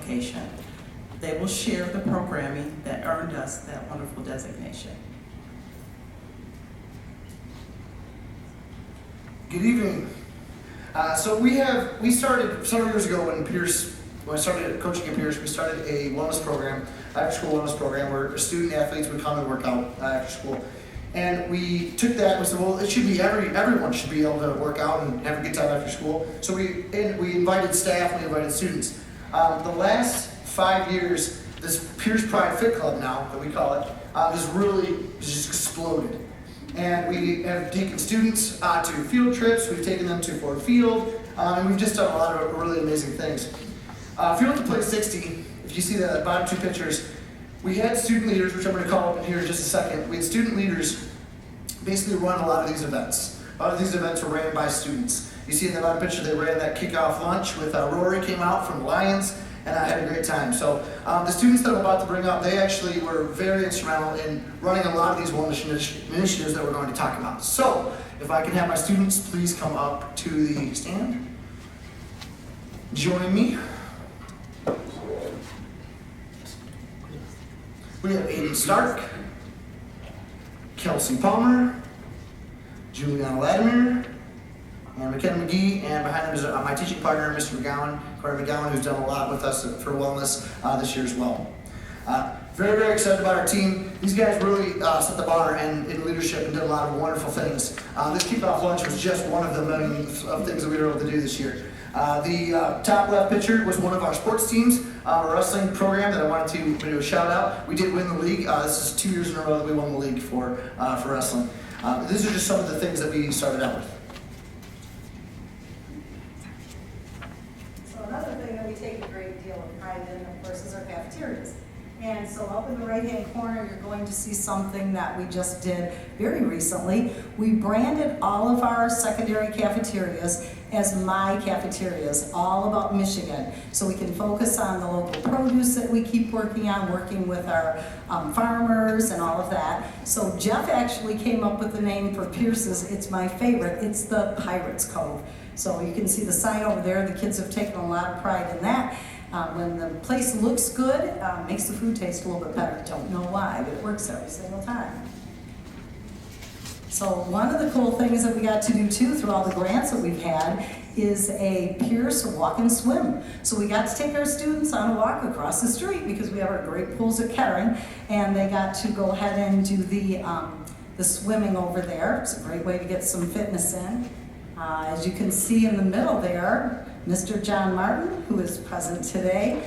application. They will share the programming that earned us that wonderful designation. Good evening. So we started several years ago when I started coaching at Pierce, we started a wellness program, after school wellness program, where student athletes would come and work out after school. And we took that and we said, well, it should be everyone should be able to work out and have a good time after school. So we invited staff, we invited students. The last 5 years, this Pierce Pride Fit Club now, that we call it, has just exploded. And we have taken students to field trips, we've taken them to Ford Field, and we've just done a lot of really amazing things. If you look at Place 60, if you see the bottom two pictures, we had student leaders, which I'm going to call up in here in just a second. We had student leaders basically run a lot of these events. A lot of these events were ran by students. You see in the bottom picture, they ran that kickoff lunch with Rory came out from Lions, and I had a great time. So the students that I'm about to bring up, they actually were very instrumental in running a lot of these wellness initiatives that we're going to talk about. So if I can have my students please come up to the stand. Join me. We have Aiden Stark, Kelsey Palmer, Juliana Latimer, and McKenna McGee, and behind them is my teaching partner, Mr. McGowan, Corey McGowan, who's done a lot with us for wellness this year as well. Very, very excited about our team. These guys really set the bar in leadership and did a lot of wonderful things. This kickoff lunch was just one of the millions of things that we were able to do this year. The top left picture was one of our sports teams, a wrestling program that I wanted to do a shout out. We did win the league. This is 2 years in a row that we won the league for wrestling. These are just some of the things that we started out with. So another thing that we take a great deal of pride in, of course, is our cafeterias. And so up in the right-hand corner, you're going to see something that we just did very recently. We branded all of our secondary cafeterias as My Cafeterias, all about Michigan. So we can focus on the local produce that we keep working on, working with our farmers and all of that. So Jeff actually came up with the name for Pierce's. It's my favorite. It's the Pirates Cove. So you can see the sign over there. The kids have taken a lot of pride in that. When the place looks good, makes the food taste a little bit better. Don't know why, but it works every single time. So one of the cool things that we got to do too through all the grants that we've had is a Pierce walk and swim. So we got to take our students on a walk across the street because we have our great pools at Kettering, and they got to go ahead and do the swimming over there. It's a great way to get some fitness in. As you can see in the middle there, Mr. John Martin, who is present today,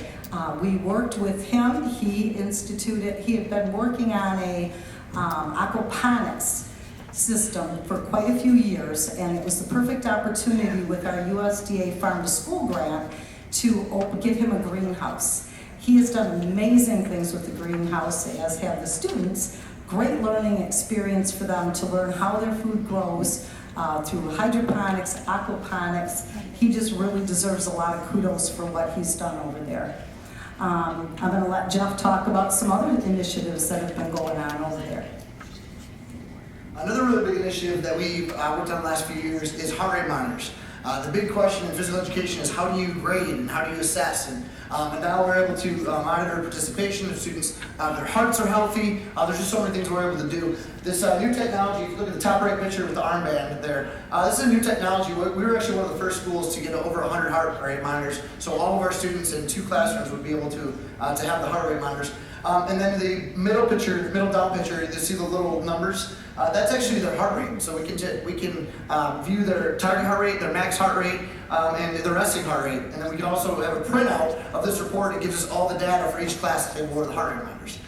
we worked with him. He had been working on a aquaponics system for quite a few years, and it was the perfect opportunity with our USDA Farm to School grant to give him a greenhouse. He has done amazing things with the greenhouse, as have the students. Great learning experience for them to learn how their food grows through hydroponics, aquaponics. He just really deserves a lot of kudos for what he's done over there. I'm going to let Jeff talk about some other initiatives that have been going on over there. Another really big initiative that we've worked on the last few years is heart rate monitors. The big question in physical education is how do you grade and how do you assess? And now we're able to monitor participation of students. Their hearts are healthy. There's just so many things we're able to do. This new technology, if you look at the top right picture with the armband there, this is a new technology. We were actually one of the first schools to get over 100 heart rate monitors. So all of our students in 2 classrooms would be able to have the heart rate monitors. And then the middle picture, the middle down picture, you see the little numbers. That's actually their heart rate. So we can view their target heart rate, their max heart rate, and their resting heart rate. And then we can also have a printout of this report. It gives us all the data for each class that they wore the heart rate monitors.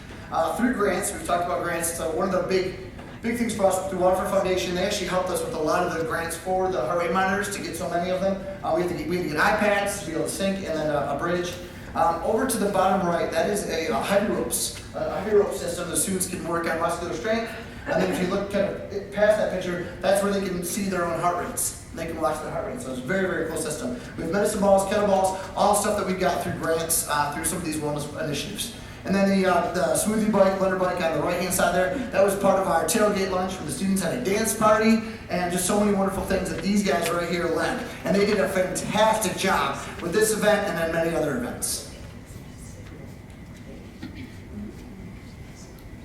Through grants, we've talked about grants. So one of the big things for us through Waterford Foundation, they actually helped us with a lot of the grants for the heart rate monitors to get so many of them. We had to get iPads to be able to sync, and then a bridge. Over to the bottom right, that is a heavy rope system the students can work on muscular strength. And then if you look kind of past that picture, that's where they can see their own heart rates. They can watch their heart rate. So it's a very, very cool system. We have medicine balls, kettlebells, all stuff that we got through grants, through some of these wellness initiatives. And then the smoothie bike, blender bike on the right-hand side there, that was part of our tailgate lunch where the students had a dance party and just so many wonderful things that these guys right here led. And they did a fantastic job with this event and then many other events.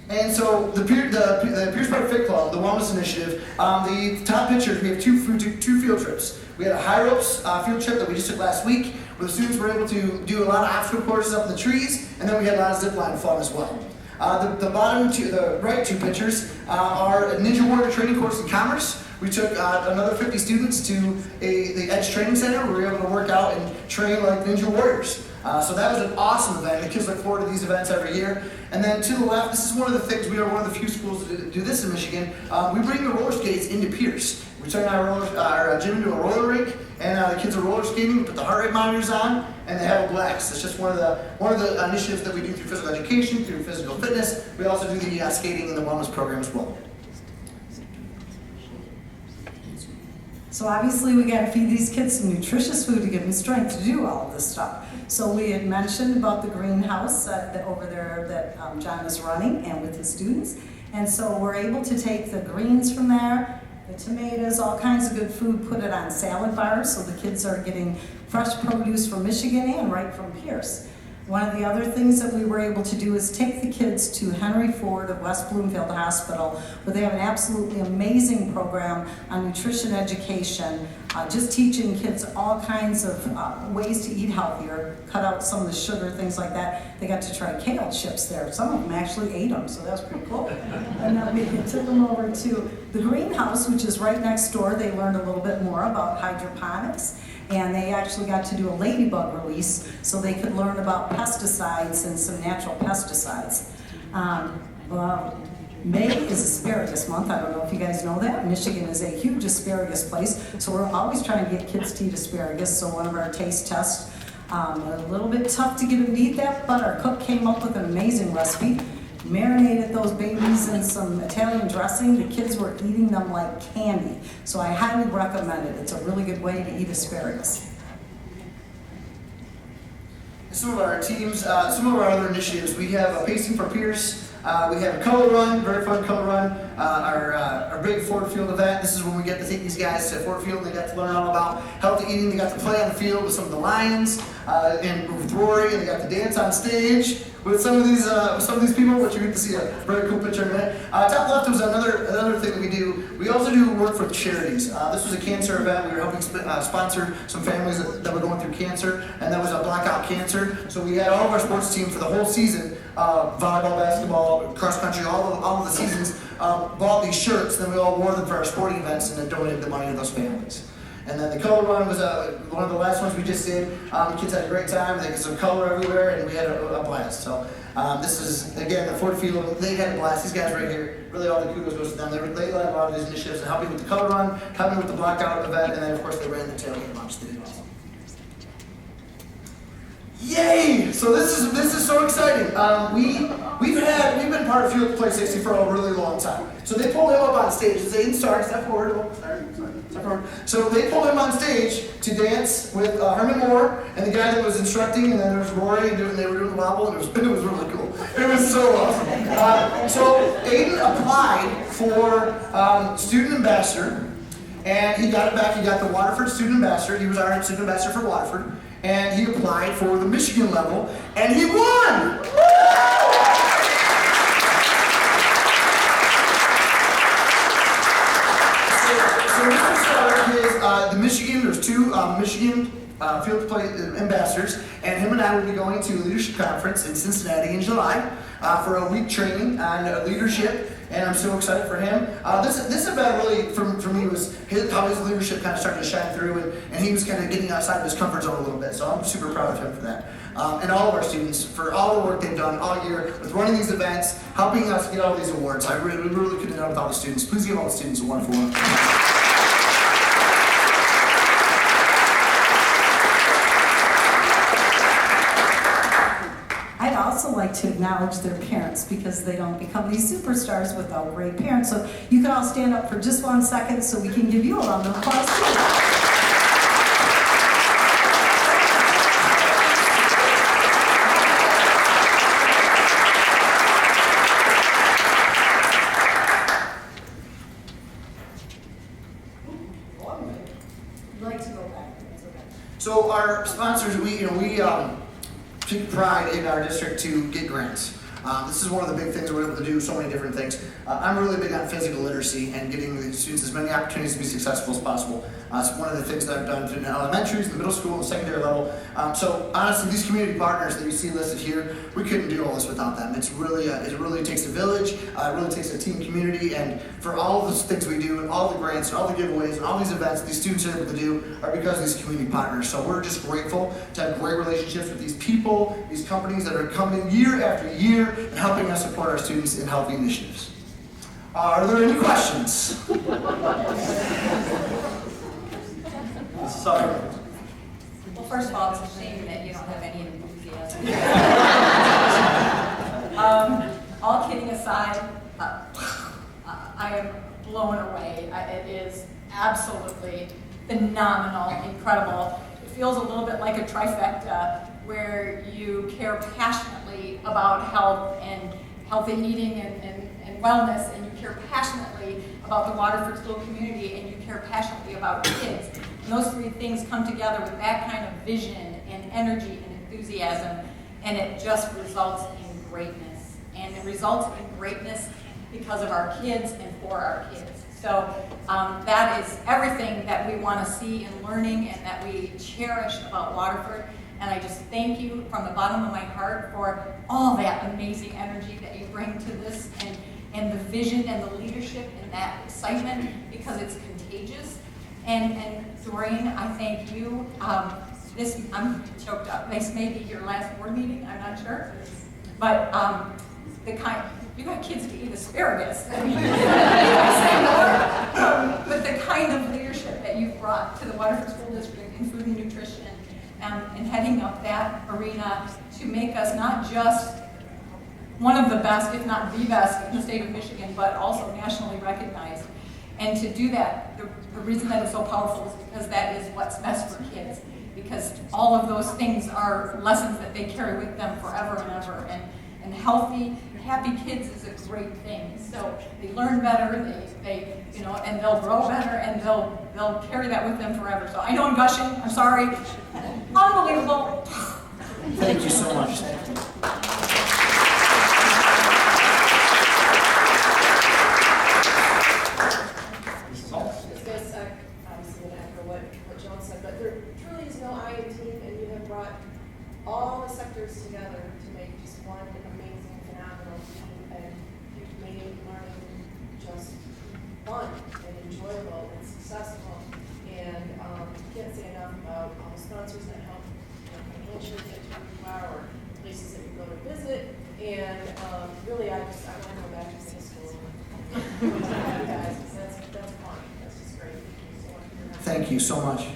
And so the Pierce Park Fit Club, the Wellness Initiative, the top picture, we have two field trips. We had a high ropes field trip that we just took last week, where the students were able to do a lot of obstacle courses up in the trees, and then we had a lot of zip line fun as well. The right two pictures are a Ninja Warrior training course in Commerce. We took another 50 students to the Edge Training Center, where we were able to work out and train like Ninja Warriors. So that was an awesome event. The kids look forward to these events every year. And then to the left, this is one of the things, we are one of the few schools to do this in Michigan. We bring the roller skates into Pierce. We turn our gym into a roller rink, and the kids are roller skating. We put the heart rate monitors on, and they have a blast. It's just one of the initiatives that we do through physical education, through physical fitness. We also do the skating and the wellness program as well. So obviously we got to feed these kids some nutritious food to give them strength to do all of this stuff. So we had mentioned about the greenhouse over there that John is running and with his students. And so we're able to take the greens from there, the tomatoes, all kinds of good food, put it on salad bars so the kids are getting fresh produce from Michigan and right from Pierce. One of the other things that we were able to do is take the kids to Henry Ford at West Bloomfield Hospital, where they have an absolutely amazing program on nutrition education, just teaching kids all kinds of ways to eat healthier, cut out some of the sugar, things like that. They got to try kale chips there. Some of them actually ate them, so that was pretty cool. And then we took them over to the greenhouse, which is right next door. They learned a little bit more about hydroponics. And they actually got to do a ladybug release so they could learn about pesticides and some natural pesticides. May is asparagus month. I don't know if you guys know that. Michigan is a huge asparagus place, so we're always trying to get kids to eat asparagus. So one of our taste tests, a little bit tough to get them to eat that, but our cook came up with an amazing recipe. Marinated those babies in some Italian dressing. The kids were eating them like candy. So I highly recommend it. It's a really good way to eat asparagus. Some of our teams, some of our other initiatives, we have a Pacing for Pierce. We have a color run, very fun color run. Our big Ford Field event. This is when we get to take these guys to Ford Field and they got to learn all about healthy eating. They got to play on the field with some of the Lions and with Rory, and they got to dance on stage with some of these people, which you get to see a very cool picture in a minute. Top left was another thing that we do. We also do work for charities. This was a cancer event. We were helping sponsor some families that were going through cancer, and that was a Blackout Cancer. So we had all of our sports team for the whole season, volleyball, basketball, cross country, all of the seasons, bought these shirts. Then we all wore them for our sporting events and then donated the money to those families. And then the color run was one of the last ones we just did. The kids had a great time. They got some color everywhere, and we had a blast. So this is, again, the Ford Field. They had a blast. These guys right here, really all the kudos goes to them. They led a lot of these initiatives and helping with the color run, helping with the blackout event, and then, of course, they ran the tailgate launch. They did awesome. Yay! So this is so exciting. We've been part of Field Play 60 for a really long time. So they pulled him up on stage and say, step forward. So they pulled him on stage to dance with Herman Moore and the guy that was instructing, and then there was Rory, and they were doing the wobble, and it was really cool. It was so awesome. So Aiden applied for student ambassador, and he got it back. He got the Waterford student ambassador. He was our student ambassador for Waterford, and he applied for the Michigan level, and he won! The Michigan, there's two Michigan Field Play ambassadors, and him and I will be going to a leadership conference in Cincinnati in July for a week training on leadership, and I'm so excited for him. This event really, for me, was how his leadership kind of started to shine through, and he was kind of getting outside of his comfort zone a little bit, so I'm super proud of him for that. And all of our students for all the work they've done all year with running these events, helping us get all these awards. We really couldn't have done without the students. Please give all the students a wonderful one. I'd also like to acknowledge their parents because they don't become these superstars without great parents. So you can all stand up for just 1 second so we can give you a round of applause too. So our sponsors, we take pride in our district to get grants. This is one of the big things we're able to do, so many different things. I'm really big on physical literacy and getting the students as many opportunities to be successful as possible. It's one of the things that I've done in elementaries, the middle school, and secondary level. So honestly, these community partners that you see listed here, we couldn't do all this without them. It's really, it really takes a village, it really takes a team community, and for all of the things we do, and all the grants, and all the giveaways, and all these events these students are able to do are because of these community partners. So we're just grateful to have great relationships with these people, these companies that are coming year after year and helping us support our students in healthy initiatives. Are there any questions? Sorry. Well, first of all, it's a shame that you don't have any enthusiasm. All kidding aside, I am blown away. It is absolutely phenomenal, incredible. It feels a little bit like a trifecta where you care passionately about health and healthy eating and wellness, and you care passionately about the Waterford School community, and you care passionately about kids. And those three things come together with that kind of vision and energy and enthusiasm, and it just results in greatness. And it results in greatness because of our kids and for our kids. So that is everything that we want to see in learning and that we cherish about Waterford. And I just thank you from the bottom of my heart for all that amazing energy that you bring to this, and the vision and the leadership and that excitement, because it's contagious. And Doreen, I thank you. I'm choked up. This may be your last board meeting, I'm not sure. But you got kids to eat asparagus. I mean, I say more. But the kind of leadership that you've brought to the Waterford School District in food and nutrition, and heading up that arena to make us not just one of the best, if not the best, in the state of Michigan, but also nationally recognized. And to do that, the reason that it's so powerful is because that is what's best for kids. Because all of those things are lessons that they carry with them forever and ever. And healthy, happy kids is a great thing. So they learn better, they and they'll grow better, and they'll carry that with them forever. So I know I'm gushing, I'm sorry. Unbelievable. Thank you so much. Obviously going to echo what John said, but there truly is no I in team, and you have brought all the sectors together to make just one amazing, phenomenal team, and you've made learning just fun and enjoyable and successful. And can't say enough about all the sponsors that help financially get to where you are, or places that you go to visit. And really, I want to go back to high school. You guys, that's fun. That's just great. Thank you so much.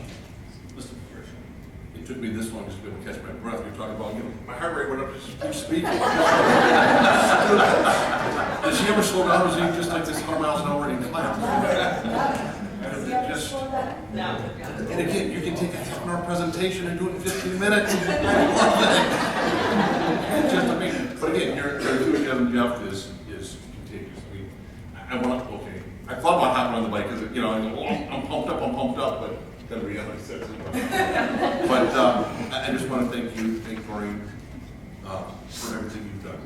Listen, it took me this long just to be able to catch my breath. You're talking about, my heart rate went up just to speak. Does she ever slow down? Or is he just like this 100 miles an hour and clap? Just, and again, you can take a half-an-hour presentation and do it in 15 minutes. Just amazing. But again, your enthusiasm, Jeff, is contagious. I thought about hopping on the bike because I'm pumped up, but then reality sets in. But I just want to thank Doreen, for everything you've done.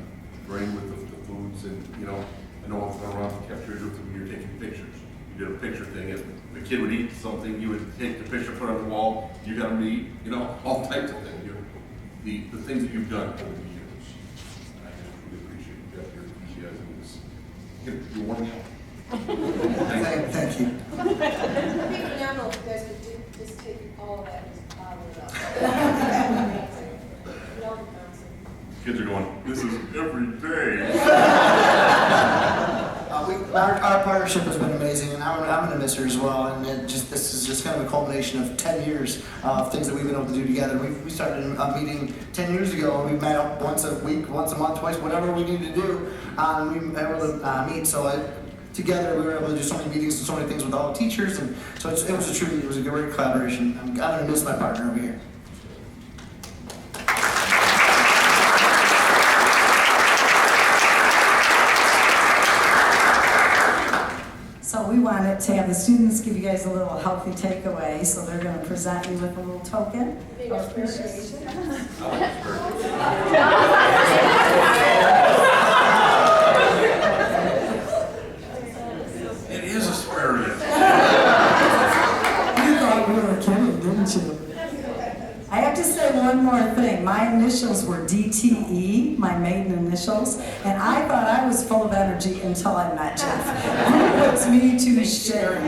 Doreen with the foods, and I know I've gone around the cafeteria with you. You're taking pictures. You did a picture thing. If the kid would eat something, you would take the picture, put it on the wall. You got to meet, all types of things. The things that you've done over the years. I just really appreciate you, Jeff. Your enthusiasm is you're warming up. Thank you. It'd be phenomenal if you guys could just take all of that and just bottle it up. Kids are going, this is every day. Our partnership has been amazing, and I'm going to miss her as well. And this is just kind of a culmination of 10 years of things that we've been able to do together. We started a meeting 10 years ago, and we met up once a week, once a month, twice, whatever we needed to do. We were able to meet. So together, we were able to do so many meetings and so many things with all the teachers, and so it was a great collaboration. I'm going to miss my partner over here. So we wanted to have the students give you guys a little healthy takeaway, so they're going to present you with a little token of appreciation. kidding. My initials were DTE, my maiden initials, and I thought I was full of energy until I met Jeff. Who puts me to Sherry?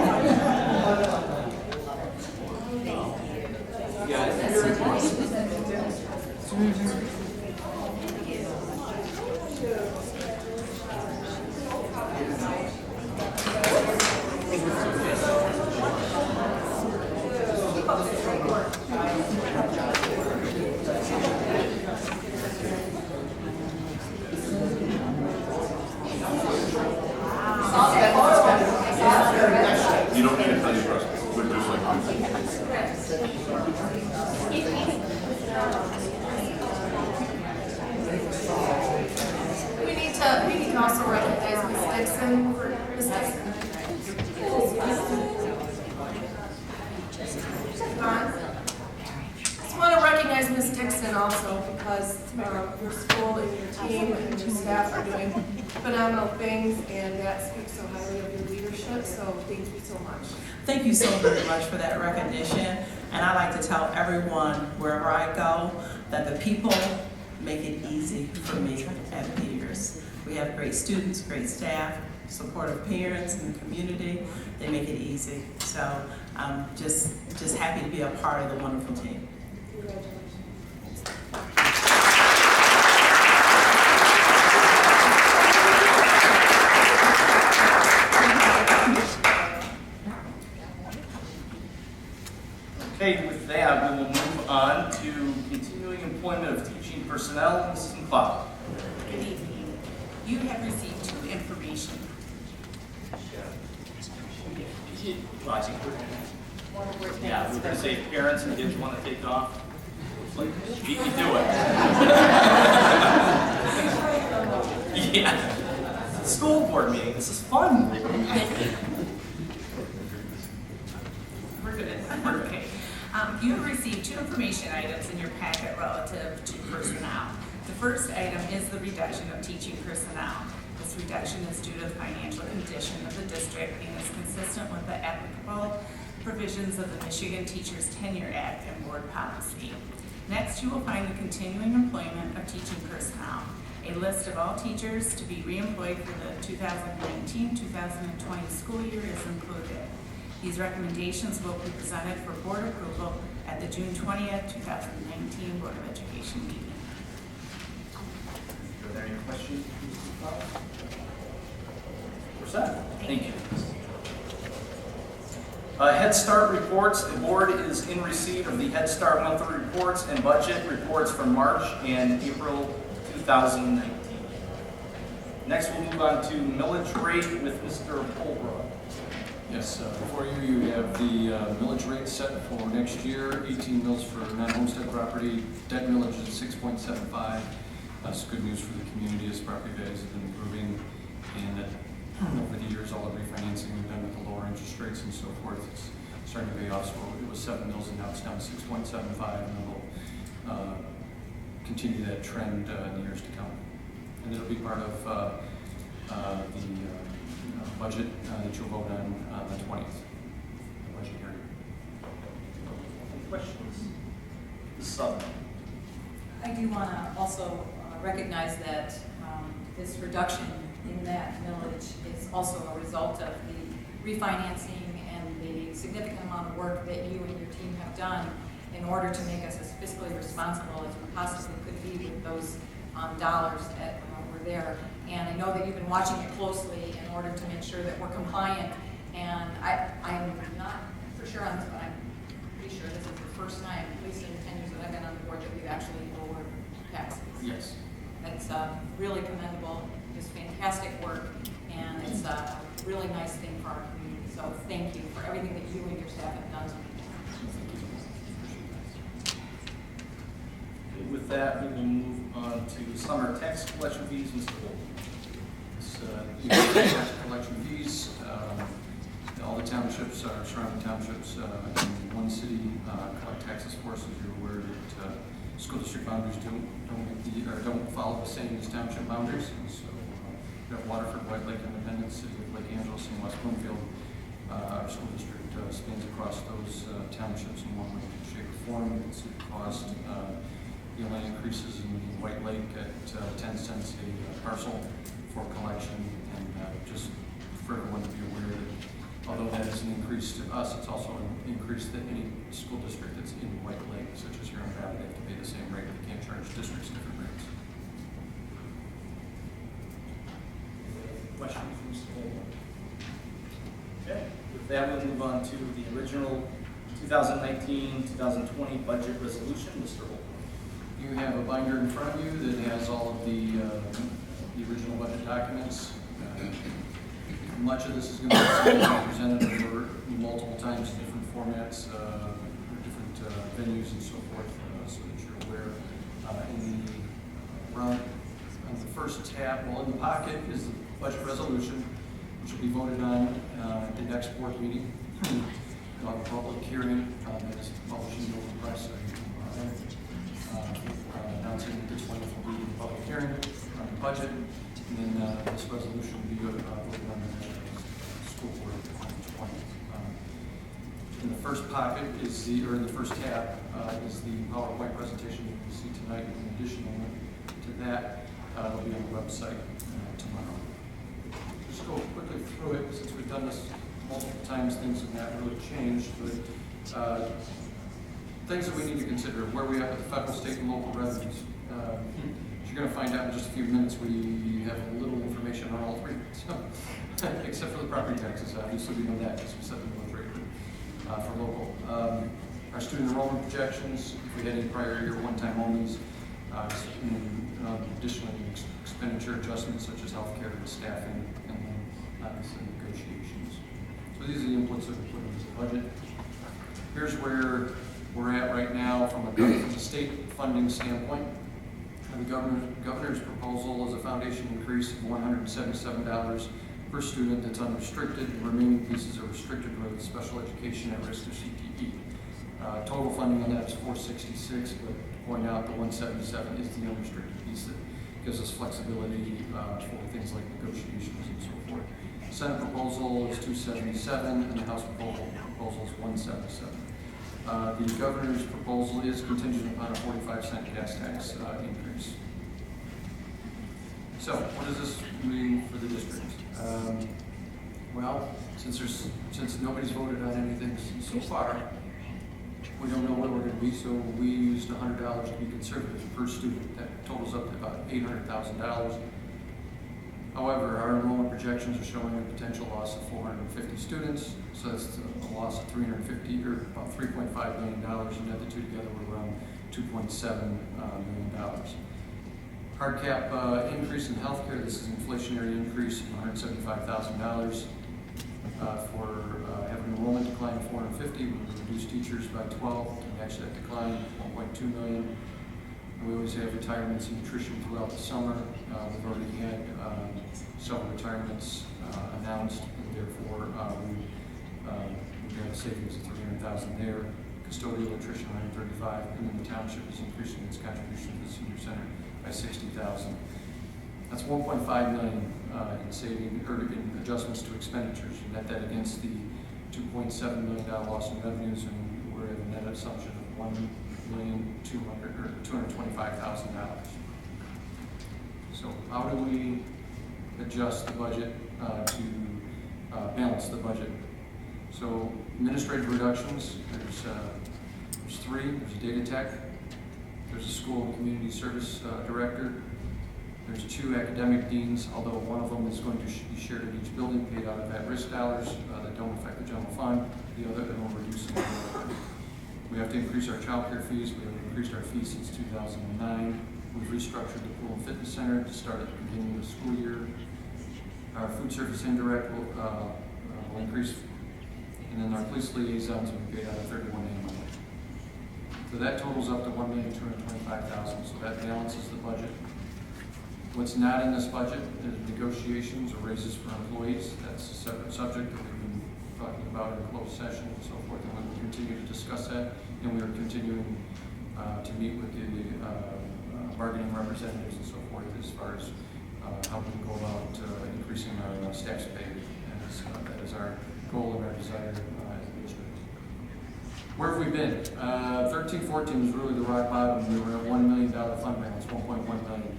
You don't need to tell your person, we're just like. We need to also recognize Ms. Dixon for Ms. Dixon. Just want to recognize Ms. Dixon also because your school and your team and your staff are doing phenomenal things, and that speaks so highly of your leadership, so thank you so much. Thank you so very much for that recognition. And I like to tell everyone wherever I go that the people make it easy for me at Peters. We have great students, great staff, supportive parents in the community. They make it easy. So I'm just happy to be a part of the wonderful team. Okay, with that, we will move on to continuing employment of teaching personnel. Mrs. McLeod. Good evening. You have received 2 information. Yeah, we're going to say parents and kids want to take off. Like, you can do it. Yeah. School board meeting, this is fun. We're good. Okay. You have received 2 information items in your packet relative to personnel. The first item is the reduction of teaching personnel. This reduction is due to the financial condition of the district and is consistent with the applicable provisions of the Michigan Teachers Tenure Act and board policy. Next, you will find the continuing employment of teaching personnel. A list of all teachers to be reemployed for the 2019-2020 school year is included. These recommendations will be presented for board approval at the June 20th, 2019 Board of Education meeting. Are there any questions? We're set. Thank you. Head Start reports. The board is in receipt of the Head Start monthly reports and budget reports from March and April 2019. Next, we'll move on to millage rate with Mr. Holbrook. Yes, before you have the millage rate set for next year, 18 mills for non-homestead property, debt millage is 6.75. That's good news for the community as property values have been improving, and over the years, all the refinancing we've done with the lower interest rates and so forth, it's starting to pay off. So it was 7 mills and now it's down to 6.75, and we'll continue that trend in the years to come. And it'll be part of the budget that you'll vote on the 20th, the budget hearing. Any questions? Ms. Sutton. I do want to also recognize that this reduction in that millage is also a result of the refinancing and the significant amount of work that you and your team have done in order to make us as fiscally responsible as we possibly could be with those dollars that were there. And I know that you've been watching it closely in order to make sure that we're compliant. And I'm not for sure on this, but I'm pretty sure this is the first time, at least in the 10 years that I've been on the board, that we've actually lowered taxes. Yes. It's really commendable, just fantastic work, and it's a really nice thing for our community. So thank you for everything that you and your staff have done. Okay, with that, we will move on to summer tax collection fees. Mr. Holden. Tax collection fees, all the townships, surrounding townships in one city collect taxes for us. As you're aware that school district boundaries don't follow the same as township boundaries. And so we have Waterford, White Lake, Independence, City of Lake Angeles, and West Bloomfield. Our school district spans across those townships in one way, shape, or form. You can see the cost. The increases in White Lake at 10 cents a parcel for collection. And just for everyone to be aware that although that is an increase to us, it's also an increase that any school district that's in White Lake, such as Huron Valley, they have to pay the same rate. They can't charge districts different rates. Questions from school? Okay, with that, we'll move on to the original 2019-2020 budget resolution. Mr. Holcomb. You have a binder in front of you that has all of the original budget documents. Much of this is going to be presented over multiple times in different formats, different venues and so forth, so that you're aware. On the first tab, well, in the pocket is the budget resolution, which will be voted on at the next board meeting. We'll have a public hearing that is published in the local press announcing that this one will be a public hearing on the budget, and then this resolution will be voted on the school board of 2020. In the first pocket is in the first tab is the PowerPoint presentation you can see tonight. In addition to that, it'll be on the website tomorrow. Just go quickly through it since we've done this multiple times. Things have not really changed, but things that we need to consider: where we are with the federal, state, and local revenues. As you're going to find out in just a few minutes, we have a little information on all three, so, except for the property taxes. Obviously, we know that because we set the millage rate for local. Our student enrollment projections, if we had any prior year one-time onlys, additionally expenditure adjustments such as healthcare, staffing, and then obviously negotiations. So these are the inputs that we put into the budget. Here's where we're at right now from a state funding standpoint. The governor's proposal is a foundation increase of $177 per student that's unrestricted. The remaining pieces are restricted with special education at risk of CTE. Total funding on that is $466, but to point out the $177 is the unrestricted piece that gives us flexibility for things like negotiations and so forth. The Senate proposal is $277, and the House proposal is $177. The governor's proposal is contingent upon a 45-cent gas tax increase. So, what does this mean for the district? Well, since nobody's voted on anything so far, we don't know where we're going to be. So we used $100 to be conservative per student. That totals up to about $800,000. However, our enrollment projections are showing a potential loss of 450 students, so that's a loss of $350 or about $3.5 million, and add the two together, we're around $2.7 million. Hard cap increase in healthcare. This is an inflationary increase of $175,000 for having an enrollment decline of 450. We reduced teachers by 12 to match that decline, $1.2 million. We always have retirements and nutrition throughout the summer. We've already had several retirements announced, and therefore we've got savings of $300,000 there. Custodial nutrition, $135,000, and then the township is increasing its contribution to the senior center by $60,000. That's $1.5 million in saving or in adjustments to expenditures. You net that against the $2.7 million loss in revenues, and we're at a net assumption of $1,225,000. So how do we adjust the budget to balance the budget? So administrative reductions, there's three. There's a data tech, there's a school and community service director, there's two academic deans, although one of them is going to be shared at each building, paid out of at-risk dollars that don't affect the general fund. The other will reduce them. We have to increase our child care fees. We have increased our fees since 2009. We've restructured the pool and fitness center to start at the beginning of the school year. Our food service indirect will increase, and then our police liaisons will be paid out of 31 annually. So that totals up to $1,225,000. So that balances the budget. What's not in this budget is negotiations or raises for employees. That's a separate subject that we've been talking about in closed session and so forth, and we will continue to discuss that. And we are continuing to meet with the bargaining representatives and so forth as far as how we can go about increasing our staff's pay. And that is our goal and our desire as a district. Where have we been? 13-14 was really the rock bottom. We were at $1 million fund balance, 1.1 million.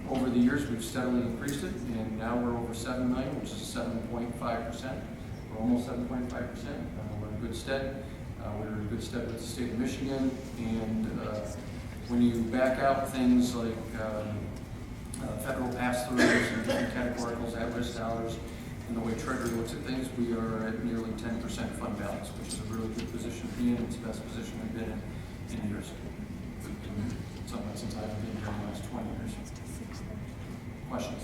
Over the years, we've steadily increased it, and now we're over 7 million, which is 7.5%. We're almost 7.5%. We're in good stead. We're in good stead with the state of Michigan, and when you back out things like federal pass-throughs and different categoricals, at-risk dollars, and the way Treasury looks at things, we are at nearly 10% fund balance, which is a really good position to be in. It's the best position we've been in years. Something since I've been here in the last 20 years. Questions?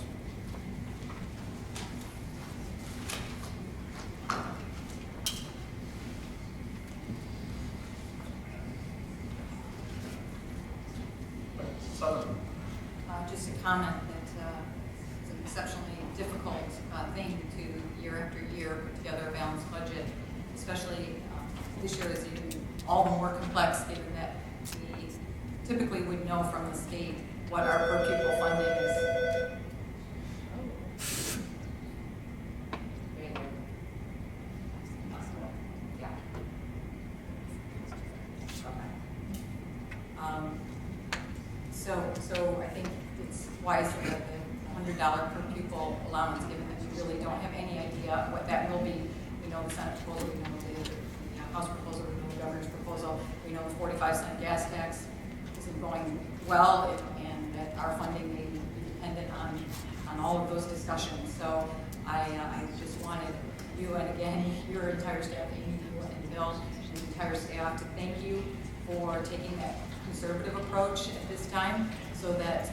Sutherland. Just a comment that it's an exceptionally difficult thing to year after year put together a balanced budget, especially this year is even all the more complex given that we typically would know from the state what our per pupil funding is. Yeah. So I think it's wise to have the $100 per pupil allowance, given that we really don't have any idea what that will be. We know the Senate proposal, we know the House proposal, we know the governor's proposal, we know the 45-cent gas tax isn't going well, and that our funding may be dependent on all of those discussions. So I just wanted you, and again, your entire staff, Amy, you and Bill, and the entire staff, to thank you for taking that conservative approach at this time, so that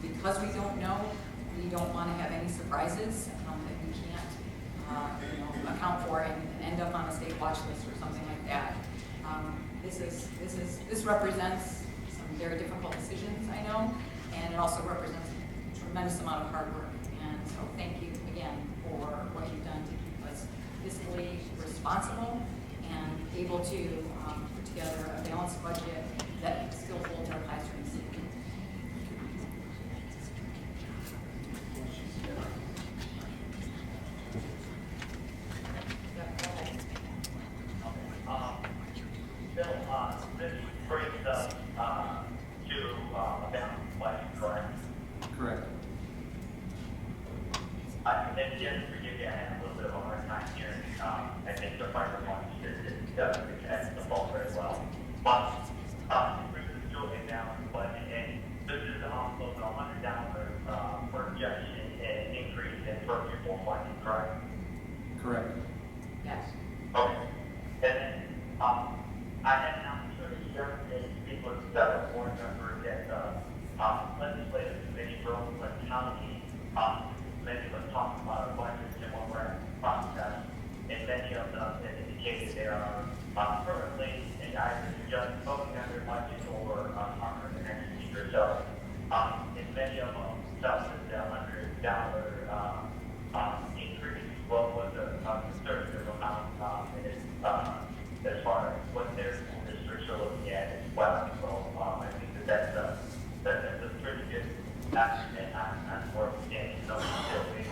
because we don't know, we don't want to have any surprises that we can't account for and end up on a state watch list or something like that. This represents some very difficult decisions, I know, and it also represents a tremendous amount of hard work. And so thank you again for what you've done to keep us fiscally responsible and able to put together a balanced budget that still holds our classrooms safe. Bill, this brings us to a balanced budget, correct? Correct. And just forgive me, I had a little bit of a hard time here. I think the microphone doesn't connect the phone very well. But it brings us to a balanced budget, and this is also a $100 projection and increase in per pupil funding, correct? Correct. Yes. Okay. And then I had an opportunity yesterday to speak with several board members at the legislative committee for Oakland County. Many of them talked about our budgets and what we're in the process, and many of them have indicated they are currently either just voting on their budget or on the next week or so. And many of them felt that the $100 increase was a conservative amount as far as what their districts are looking at as well. So I think that's a pretty good estimate on where we stand in some building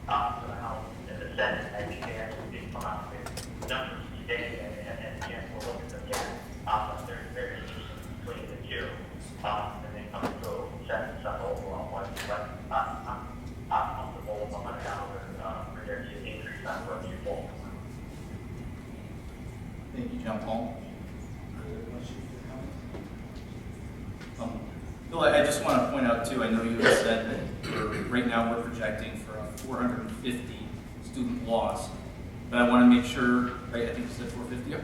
for the House and the Senate. I think they actually did come out with numbers today, and again, we'll look at them again. But there's variations between the two, and then come to a consensus on the overall budget. But I'm comfortable with a $100 projection increase on per pupil. Thank you, John Paul. Bill, I just want to point out too, I know you had said that right now we're projecting for a 450 student loss, but I want to make sure, right, I think you said 450? Yep.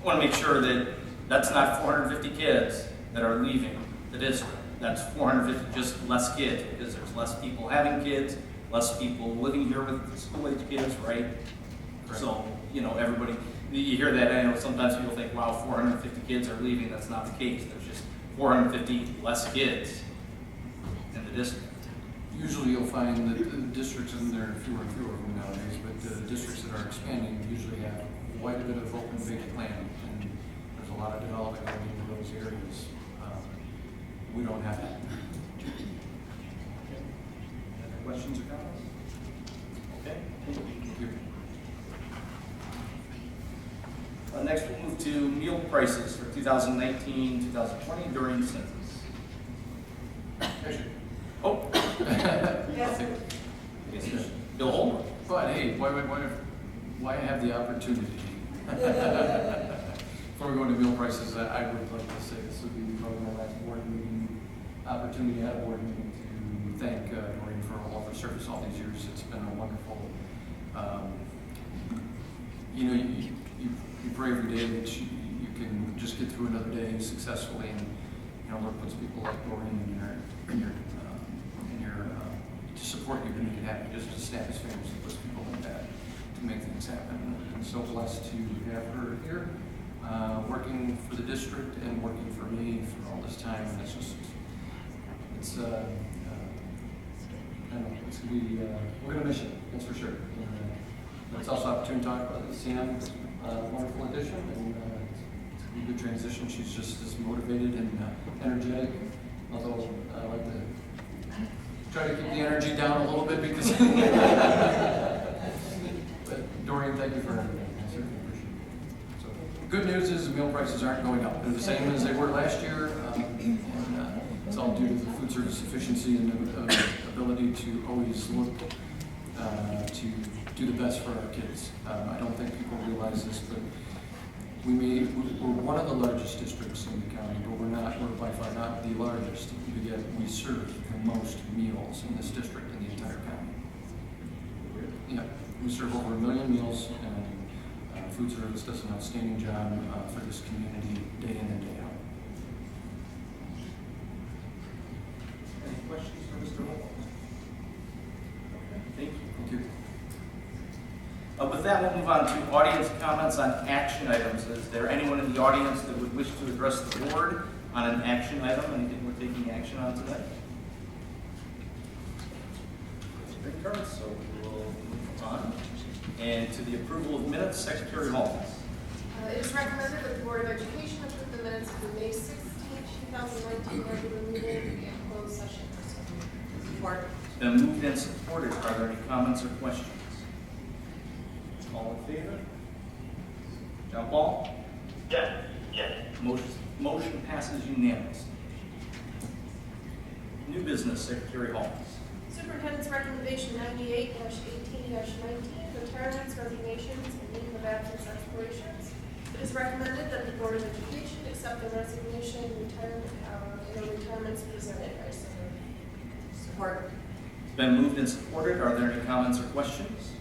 I want to make sure that that's not 450 kids that are leaving the district. That's 450 just less kids, because there's less people having kids, less people living here with school-age kids, right? Correct. So, everybody, you hear that, I know sometimes people think, wow, 450 kids are leaving. That's not the case. There's just 450 less kids in the district. Usually you'll find that the districts, and there are fewer and fewer of them nowadays, but the districts that are expanding usually have quite a bit of open vacant land, and there's a lot of development going into those areas. We don't have that. Other questions or comments? Okay, thank you. Thank you. Next, we'll to meal prices for 2019, 2020 during the census. Oh. Yes. Yes, sir. Bill Holman. But hey, why have the opportunity? Before we go into meal prices, I would like to say this would be probably my last board meeting, opportunity at a board meeting to thank Noreen for all of her service all these years. It's been a wonderful, you pray every day that you can just get through another day successfully, and Lord puts people like Noreen in your to support you to make it happen, just to snap his fingers and puts people like that to make things happen. And so blessed to have her here, working for the district and working for me for all this time. And it's I don't know, it's gonna be, we're gonna miss it, that's for sure. But it's also an opportunity to talk about Sam, wonderful addition, and it's gonna be a good transition. She's just as motivated and energetic, although I like to try to keep the energy down a little bit because. But Doreen, thank you for everything. I certainly appreciate it. So, good news is the meal prices aren't going up. They're the same as they were last year, and it's all due to the food service efficiency and the ability to always look to do the best for our kids. I don't think people realize this, but we're one of the largest districts in the county, but we're by far not the largest. Yet we serve the most meals in this district in the entire county. Yeah, we serve over 1 million meals, and food service does an outstanding job for this community day in and day out. Any questions for Mr. Holman? Okay, thank you. Thank you. With that, we'll move on to audience comments on action items. Is there anyone in the audience that would wish to address the board on an action item, anything we're taking action on today? Great cards, so we'll move on. And to the approval of minutes, Secretary Hall. It is recommended that the Board of Education approve the minutes of the May 16, 2019 regular meeting and closed session. Support. It's been moved and supported. Are there any comments or questions? All in favor? John Paul? Yes, yes. Motion passes unanimously. New business, Secretary Hall. Superintendent's recommendation 98-18-19, retirements, resignations, and leave of absence expirations. It is recommended that the Board of Education accept the resignation and retirements presented by Senator. Support. It's been moved and supported. Are there any comments or questions?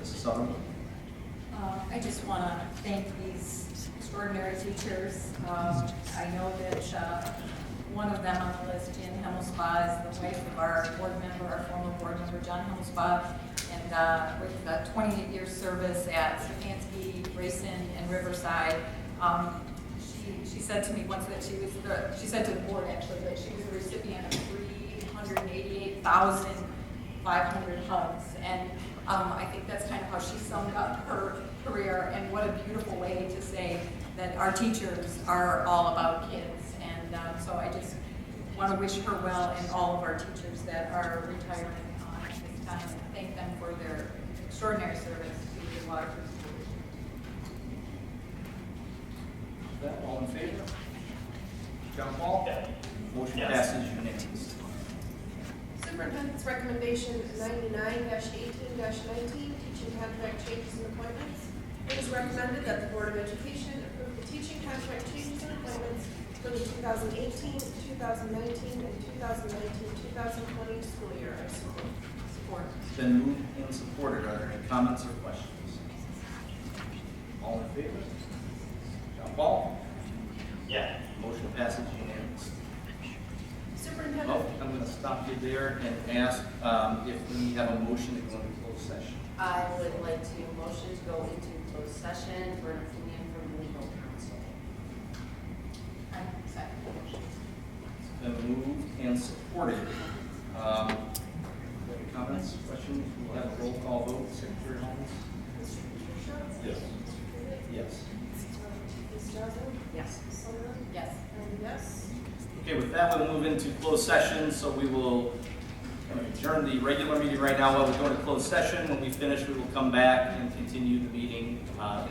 Mrs. Sutherland? I just want to thank these extraordinary teachers. I know that one of them on the list, Jen Hemmelsbaugh, is the wife of our board member, our former board member, John Hemmelsbaugh, and with 28 years service at Stefanski, Grayson, and Riverside. She said to me once that she said to the board actually that she was the recipient of 388,500 hugs, and I think that's kind of how she summed up her career, and what a beautiful way to say that our teachers are all about kids. And so I just want to wish her well and all of our teachers that are retiring at this time, and thank them for their extraordinary service to the Waterford School District. All in favor? John Paul? Yes. Motion Yes. passes unanimously. Superintendent's recommendation 99-18-19, teaching contract changes and appointments. It is recommended that the Board of Education approve the teaching contract changes and appointments for the 2018, 2019, and 2019-2020 school year. I support. Support. It's been moved and supported. Are there any comments or questions? All in favor? John Paul? Yes. Motion passes unanimously. Superintendent. Oh, I'm going to stop you there and ask if we have a motion to go into closed session. I would like to motion to go into closed session for an opinion from legal counsel. I second the motion. It's been moved and supported. Any comments, questions? We'll have a roll call vote. Secretary Holmes? Mr. Patricia? Yes. Yes. Ms. Johnson? Yes. Ms. Sullivan? Yes. And yes. Okay, with that, we'll move into closed session. So we will adjourn the regular meeting right now while we go to closed session. When we finish, we will come back and continue the meeting in public.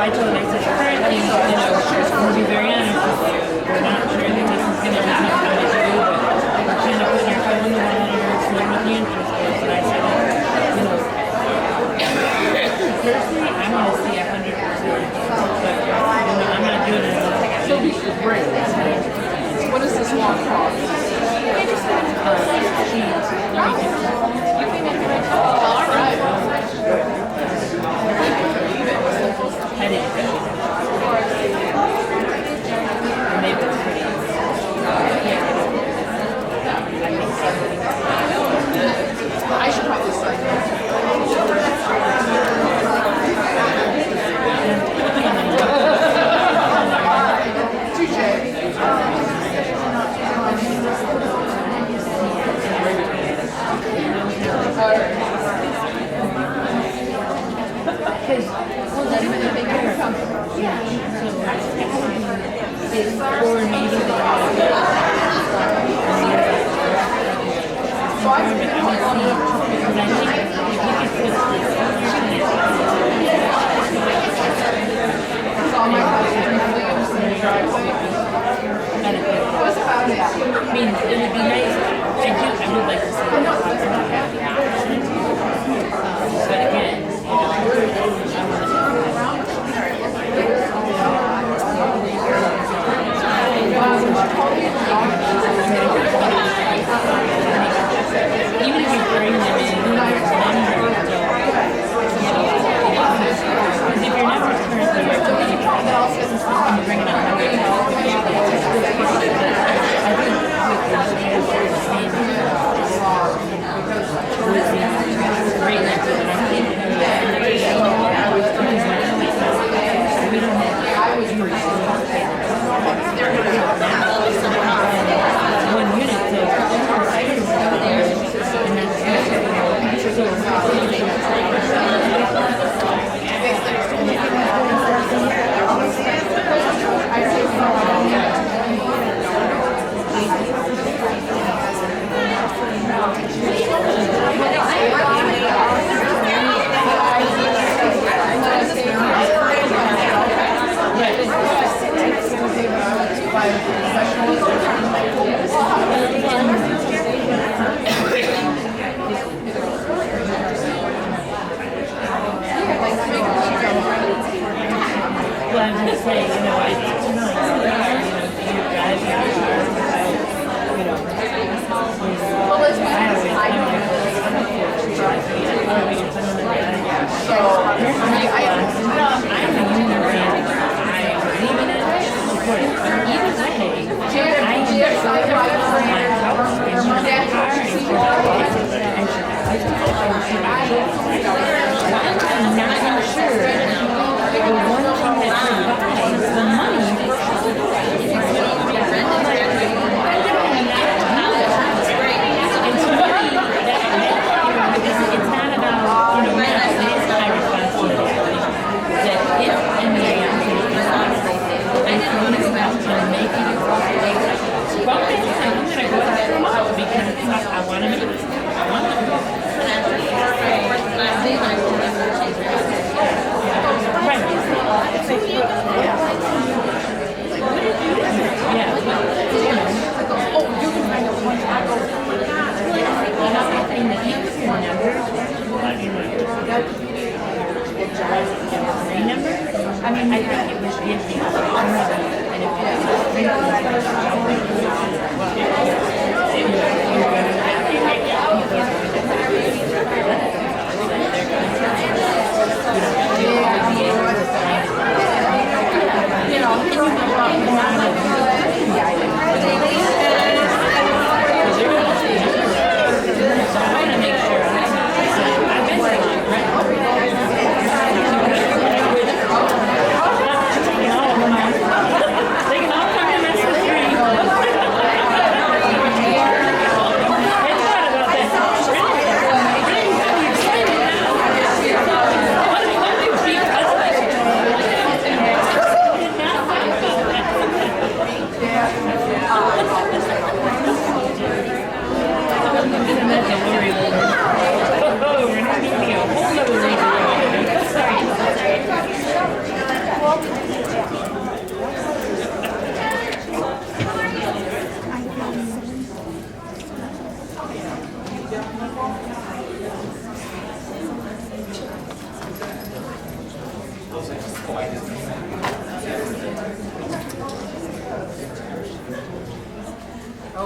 I told him, I said, currently, I'm going to be very honest with you. We're not sure that this is going to be something to do, but we're kind of putting our toe in the water, seeing what the interest is. But I said, personally, I'm going to see 100%. But, I'm not doing it. So we should break. What does this one cost? I should probably start. I mean, it would be nice. I would like to see the option. But again, even if you bring them in, because if you're never currently working people, and you bring it up, well, I'm going to say, it's nice, you guys have a car, I mean, I think it was giving and they can all come to Mr. Street.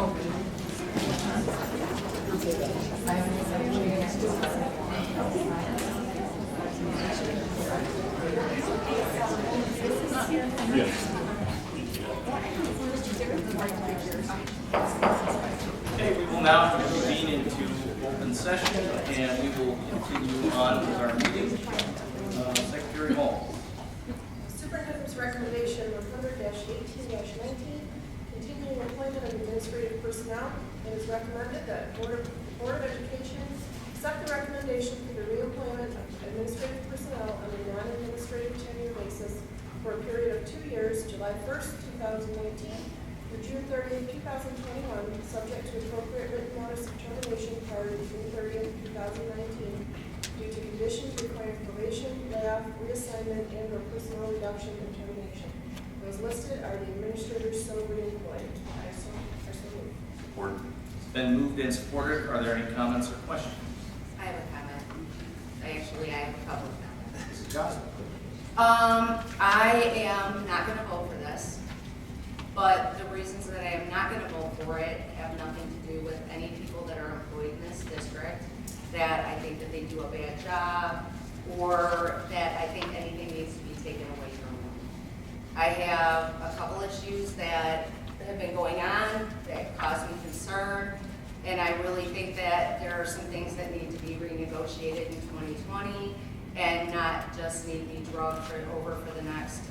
Okay, we will now convene into open session, and we will continue on with our meeting. Secretary Hall. Superintendent's recommendation 100-18-19, continuing employment of administrative personnel. It is recommended that Board of Education accept the recommendation for the reemployment of administrative personnel on a non-administrative tenure basis for a period of 2 years, July 1st, 2019 through June 30th, 2021, subject to appropriate written notice of termination prior to June 30th, 2019, due to conditions requiring probation, layoff, reassignment, and/or personnel reduction and termination. Those listed are the administrators so reemployed. I so move. Support. It's been moved and supported. Are there any comments or questions? I have a comment. I have a couple of comments. This is Johnson. I am not gonna vote for this, but the reasons that I am not gonna vote for it have nothing to do with any people that are employed in this district, that I think that they do a bad job, or that I think anything needs to be taken away from them. I have a couple issues that have been going on that cause me concern, and I really think that there are some things that need to be renegotiated in 2020 and not just need to be drugged over for the next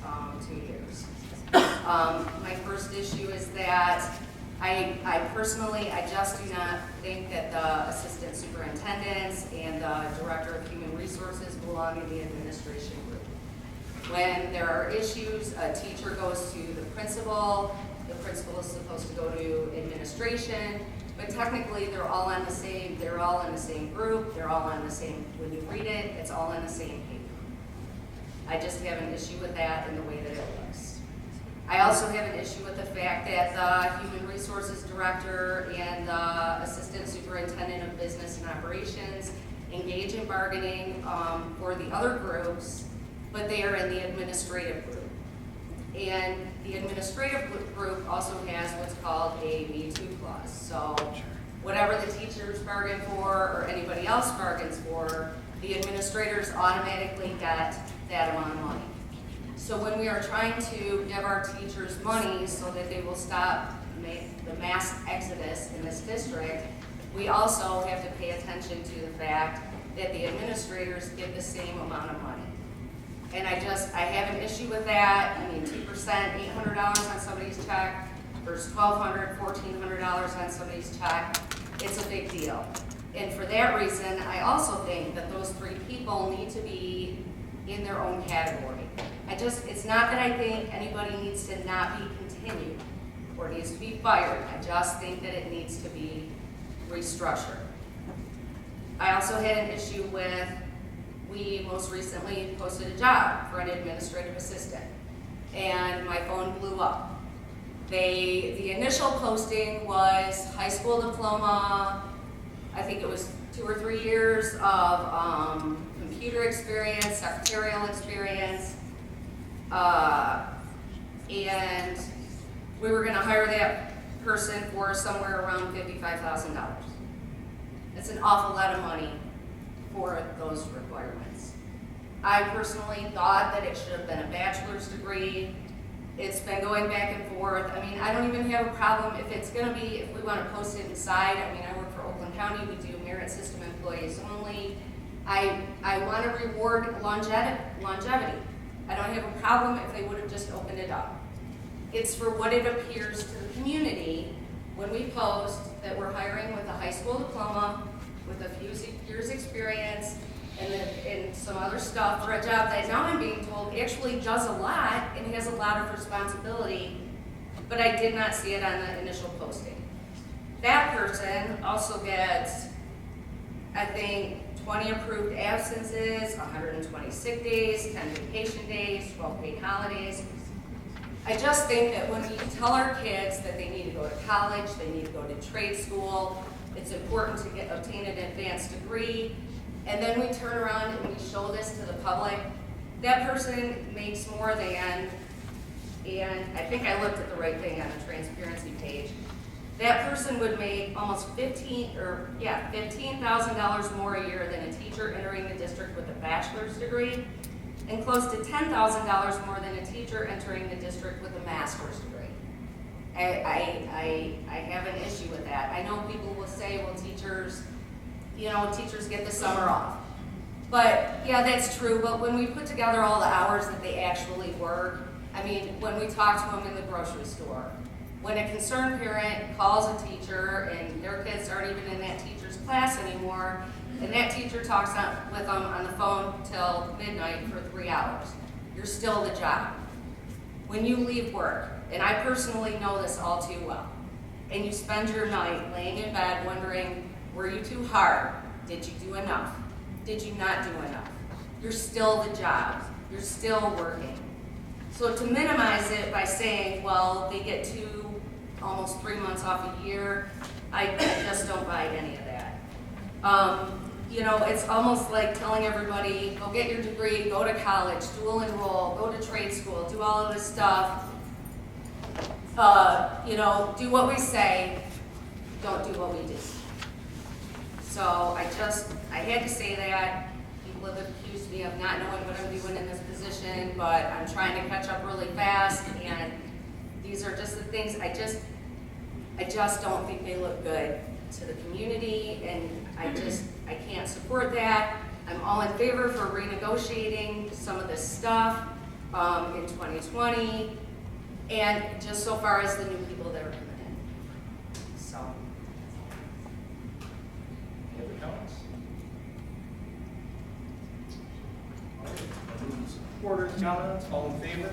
2 years. My first issue is that I personally, I just do not think that the assistant superintendents and the director of human resources belong in the administration group. When there are issues, a teacher goes to the principal is supposed to go to administration, but technically they're all in the same group, they're all on the same, when you read it, it's all on the same paper. I just have an issue with that and the way that it looks. I also have an issue with the fact that the human resources director and the assistant superintendent of business and operations engage in bargaining for the other groups, but they are in the administrative group. And the administrative group also has what's called a Me Too clause. So whatever the teachers bargain for or anybody else bargains for, the administrators automatically get that amount of money. So when we are trying to give our teachers money so that they will stop the mass exodus in this district, we also have to pay attention to the fact that the administrators get the same amount of money. And I have an issue with that. I mean, 2%, $800 on somebody's check versus $1,200, $1,400 on somebody's check. It's a big deal. And for that reason, I also think that those three people need to be in their own category. It's not that I think anybody needs to not be continued or needs to be fired. I just think that it needs to be restructured. I also had an issue with, we most recently posted a job for an administrative assistant, and my phone blew up. The initial posting was high school diploma, I think it was 2 or 3 years of computer experience, secretarial experience, and we were gonna hire that person for somewhere around $55,000. It's an awful lot of money for those requirements. I personally thought that it should have been a bachelor's degree. It's been going back and forth. I mean, I don't even have a problem if it's gonna be, if we wanna post it inside. I mean, I work for Oakland County, we do merit system employees only. I wanna reward longevity. I don't have a problem if they would have just opened it up. It's for what it appears to the community when we post that we're hiring with a high school diploma, with a few years experience, and some other stuff for a job that now I'm being told actually does a lot and has a lot of responsibility, but I did not see it on the initial posting. That person also gets, I think, 20 approved absences, 120 sick days, 10 vacation days, 12 paid holidays. I just think that when we tell our kids that they need to go to college, they need to go to trade school, it's important to obtain an advanced degree, and then we turn around and we show this to the public, that person makes more than, and I think I looked at the right thing on the transparency page, that person would make almost $15,000 more a year than a teacher entering the district with a bachelor's degree, and close to $10,000 more than a teacher entering the district with a master's degree. I have an issue with that. I know people will say, well, teachers get the summer off. But yeah, that's true, but when we put together all the hours that they actually work, I mean, when we talk to them in the grocery store, when a concerned parent calls a teacher and their kids aren't even in that teacher's class anymore, and that teacher talks with them on the phone till midnight for 3 hours, you're still the job. When you leave work, and I personally know this all too well, and you spend your night laying in bed wondering, were you too hard? Did you do enough? Did you not do enough? You're still the job. You're still working. So to minimize it by saying, well, they get almost 3 months off a year, I just don't buy any of that. It's almost like telling everybody, go get your degree, go to college, dual enroll, go to trade school, do all of this stuff. Do what we say, don't do what we do. So I had to say that. People have accused me of not knowing what I'm doing in this position, but I'm trying to catch up really fast, and these are just the things I just don't think they look good to the community, and I can't support that. I'm all in favor for renegotiating some of this stuff in 2020, and just so far as the new people that are coming in. So. Any other comments? All right, I move the supporters' comments, all in favor?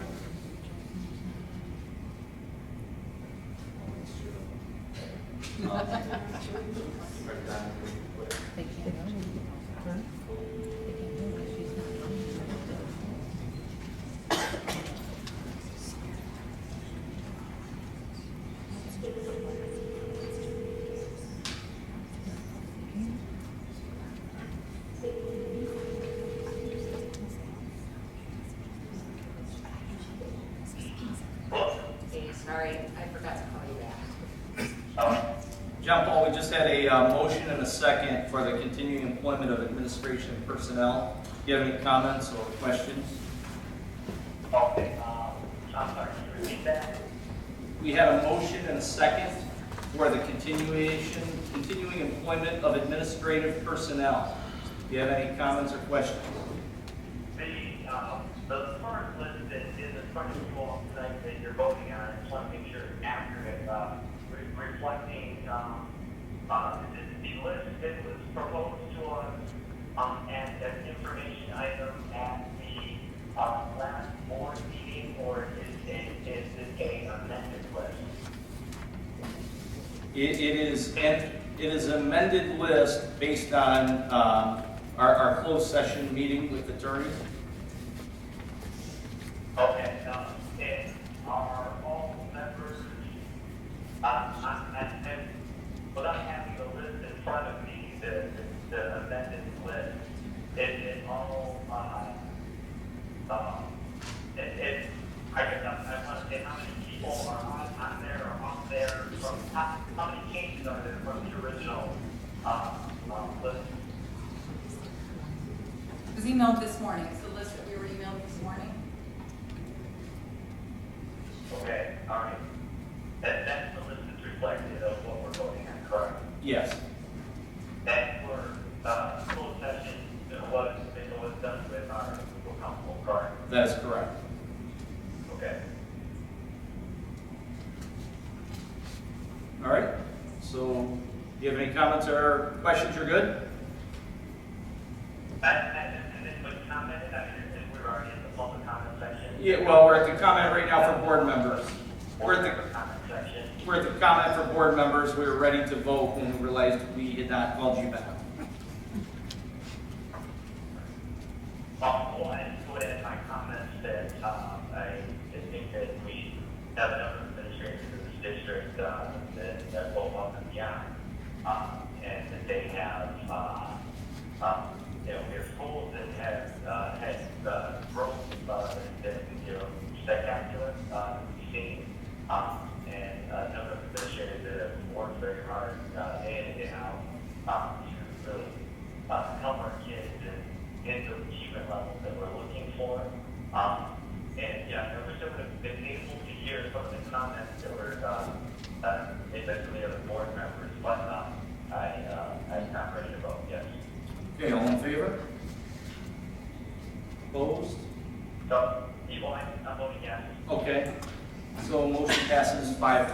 Hey, sorry, I forgot to call you back. John Paul, we just had a motion and a second for the continuing employment of administration personnel. Do you have any comments or questions? Okay, I'm sorry, can you repeat that? We had a motion and a second for the continuing employment of administrative personnel. Do you have any comments or questions? The current list that is in front of you all tonight that you're voting on, I just want to make sure it's accurate, reflecting the list that was proposed to us as an information item at the last board meeting, or is it an amended list? It is an amended list based on our closed session meeting with attorneys. Okay, and are all members, and without having the list in front of me, the amended list, it all, I guess I want to say how many people are on there or off there, from how many changes are there from the original list? It was emailed this morning. It's the list that we were emailed this morning. Okay, all right. That's the list that's reflected of what we're voting on, correct? Yes. That were closed session was done with our legal counsel, correct? That is correct. Okay. All right. So, do you have any comments or questions? You're good? And then was commented, I mean, we were already in the public comment section. Yeah. Well, we're at the comment right now for board members. We're at the Comment section. We're at the comment for board members. We were ready to vote when we realized we had not called you back. Well, I just put in my comments that I just think that we have enough administrators in this district that go above and beyond, and that they have, we have schools that have had growth that spectacular we've seen, and a number of administrators that have worked very hard day in and out to really help our kids and get the achievement levels that we're looking for. And yeah, I wish I would have been able to hear some of the comments that were made by some of the other board members, but I'm not ready to vote yes. Okay, all in favor? Opposed? So, Evil, I'm voting yes. Okay, so motion passes 5-3.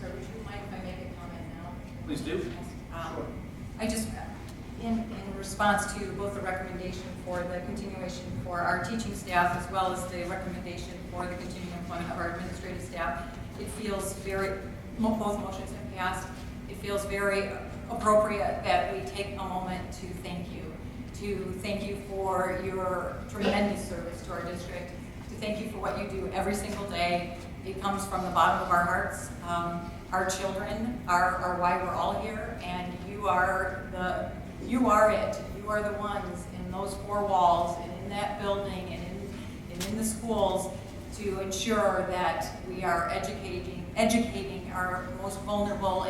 Sir, would you mind if I make a comment now? Please do. I just, in response to both the recommendation for the continuation for our teaching staff as well as the recommendation for the continuing employment of our administrative staff, it feels very, both motions have passed, it feels very appropriate that we take a moment to thank you for your tremendous service to our district, to thank you for what you do every single day. It comes from the bottom of our hearts. Our children are why we're all here, and you are it. You are the ones in those four walls and in that building and in the schools to ensure that we are educating our most vulnerable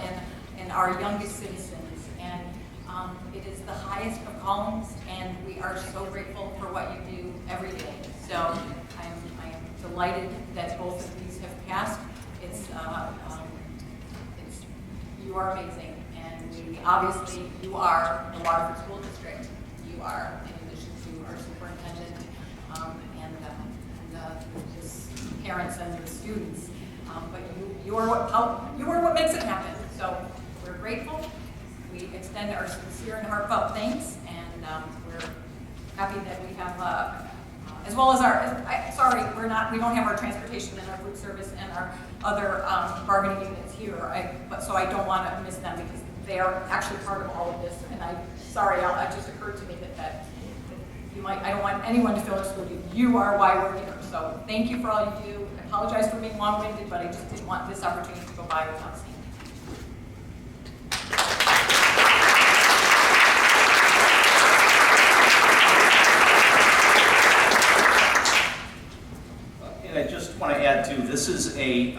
and our youngest citizens. And it is the highest of callings, and we are so grateful for what you do every day. So I am delighted that both of these have passed. You are amazing, and obviously you are the Waterford School District. You are, in addition to our superintendent and the parents and the students. But you are what makes it happen. So we're grateful. We extend our sincere and heartfelt thanks, and we're happy that we have, as well as we don't have our transportation and our food service and our other bargaining units here. So I don't want to miss them because they are actually part of all of this. And it just occurred to me that I don't want anyone to feel excluded. You are why we're here. So thank you for all you do. I apologize for being long-winded, but I just didn't want this opportunity to go by without seeing it. And I just want to add too, this is a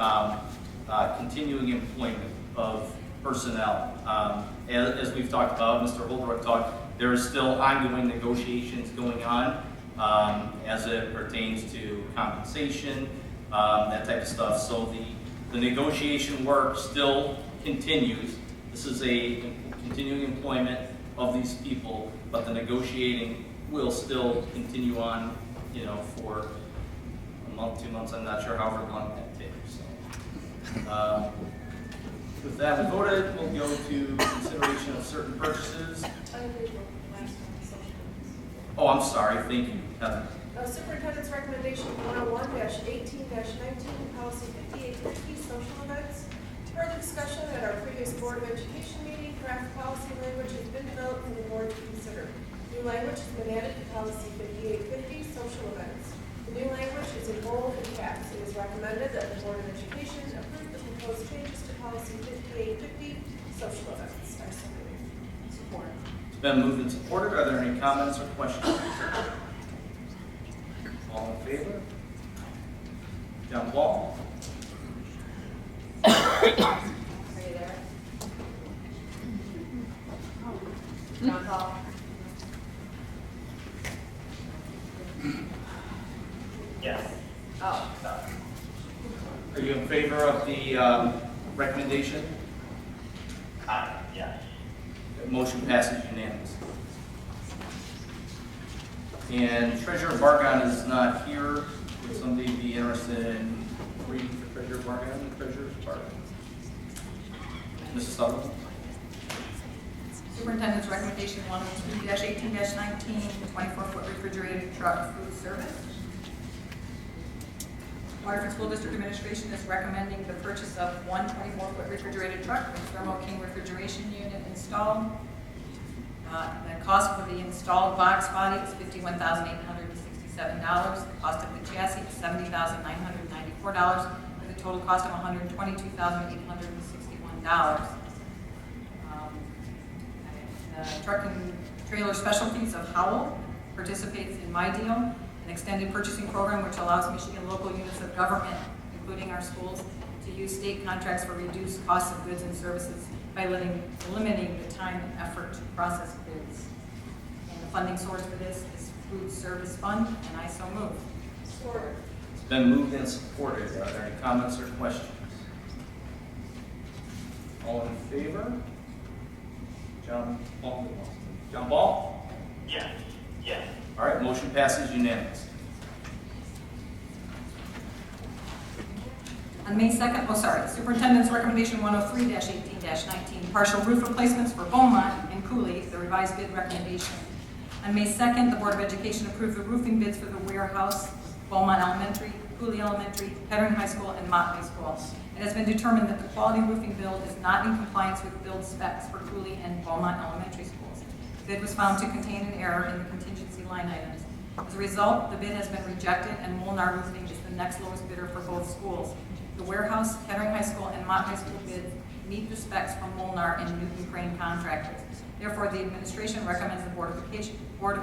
continuing employment of personnel. As we've talked about, Mr. Holdroyd talked, there is still ongoing negotiations going on as it pertains to compensation, that type of stuff. So the negotiation work still continues. This is a continuing employment of these people, but the negotiating will still continue on, for a month, 2 months, I'm not sure however long that takes. So, with that, we voted, we'll go to consideration of certain purchases. I agree with the last one, social. Oh, I'm sorry, thank you, Heather. Superintendent's recommendation 101-18-19, policy 5850, social events. Further discussion at our previous Board of Education meeting, draft policy language has been developed for the board to consider. New language has been added to policy 5850, social events. The new language is in bold and caps. It is recommended that the Board of Education approve the proposed changes to policy 5850, social events. I support. It's been moved and supported. Are there any comments or questions? All in favor? John Paul? Are you there? John Paul? Yes. Oh. Are you in favor of the recommendation? Yes. The motion passes unanimously. And Treasurer Bargon is not here. Would somebody be interested in reading for Treasurer Bargon? Treasurer Bargon. Mrs. Sutherland? Superintendent's recommendation 102-18-19, 24-foot refrigerated truck food service. Waterford School District Administration is recommending the purchase of one 24-foot refrigerated truck with Thermo King refrigeration unit installed. The cost for the installed box body is $51,867. The cost of the chassis is $70,994, with a total cost of $122,861. The Truck and Trailer Specialties of Howell participates in My Deal, an extended purchasing program which allows Michigan local units of government, including our schools, to use state contracts for reduced costs of goods and services by eliminating the time and effort to process bids. And the funding source for this is Food Service Fund, and I so move. Support. It's been moved and supported. Are there any comments or questions? All in favor? John Ball? John Ball? Yes, yes. All right, motion passes unanimously. On May 2nd, Superintendent's Recommendation 103-18-19, partial roof replacements for Beaumont and Cooley, the revised bid recommendation. On May 2nd, the Board of Education approved the roofing bids for the warehouse, Beaumont Elementary, Cooley Elementary, Kettering High School, and Mott High School. It has been determined that the quality roofing build is not in compliance with build specs for Cooley and Beaumont Elementary schools. The bid was found to contain an error in the contingency line items. As a result, the bid has been rejected, and Molnar Roofing is the next lowest bidder for both schools. The warehouse, Kettering High School, and Mott High School bids meet the specs from Molnar and Newton Crane contractors. Therefore, the administration recommends the Board of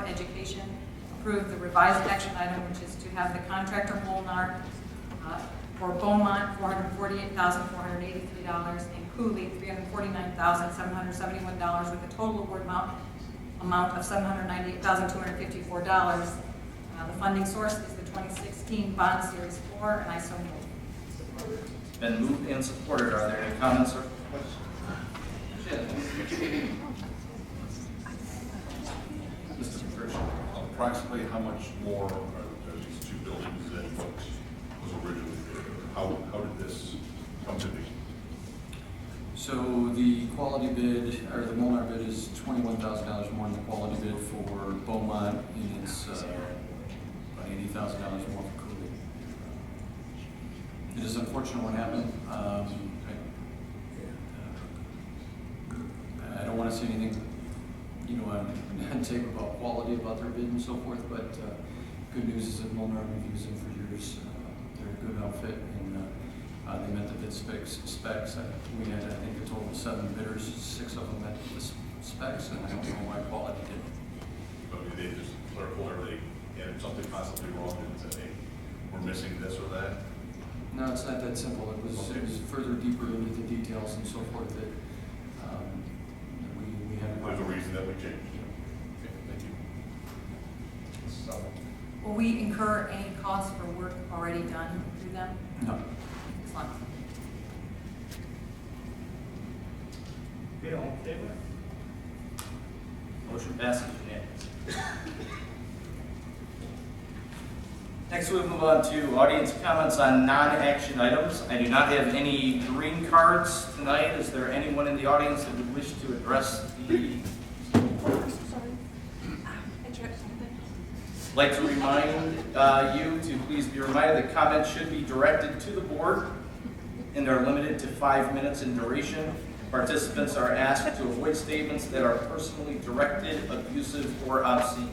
Education approve the revised action item, which is to have the contractor Molnar for Beaumont $448,483 and Cooley $349,771 with a total award amount of $798,254. The funding source is the 2016 Bond Series 4, and I so move. It's been moved and supported. Are there any comments or questions? Mr. Patricia. Approximately how much more are these two buildings than what was originally there? How did this come to be? So the quality bid, or the Molnar bid, is $21,000 more than the quality bid for Beaumont, and it's about $80,000 more for Cooley. It is unfortunate what happened. I don't want to say anything, on tape about quality, about their bid and so forth, but good news is that Molnar, we've used them for years. They're a good outfit, and they met the bid specs. We had, I think, a total of 7 bidders, 6 of them met the specs, and I don't know why quality didn't. But they just clerical, or they had something possibly wrong and said, hey, we're missing this or that? No, it's not that simple. It was further deeper into the details and so forth that we had. There's a reason that we changed. Okay, thank you. So, Will we incur any costs for work already done through them? No. Excellent. okay, all in favor? Motion passes unanimously. Next, we'll move on to audience comments on non-action items. I do not have any green cards tonight. Is there anyone in the audience that would wish to address the? I'd like to remind you to please be reminded that comments should be directed to the board and are limited to 5 minutes in duration. Participants are asked to avoid statements that are personally directed, abusive, or obscene.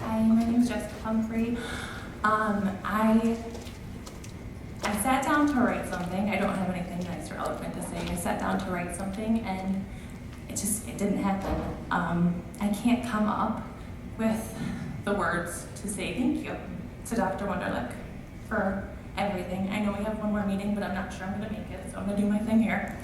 Hi, my name is Jessica Humphrey. I sat down to write something. I don't have anything nice or eloquent to say. I sat down to write something, and it didn't happen. I can't come up with the words to say thank you to Dr. Wunderlich for everything. I know we have one more meeting, but I'm not sure I'm going to make it, so I'm going to do my thing here.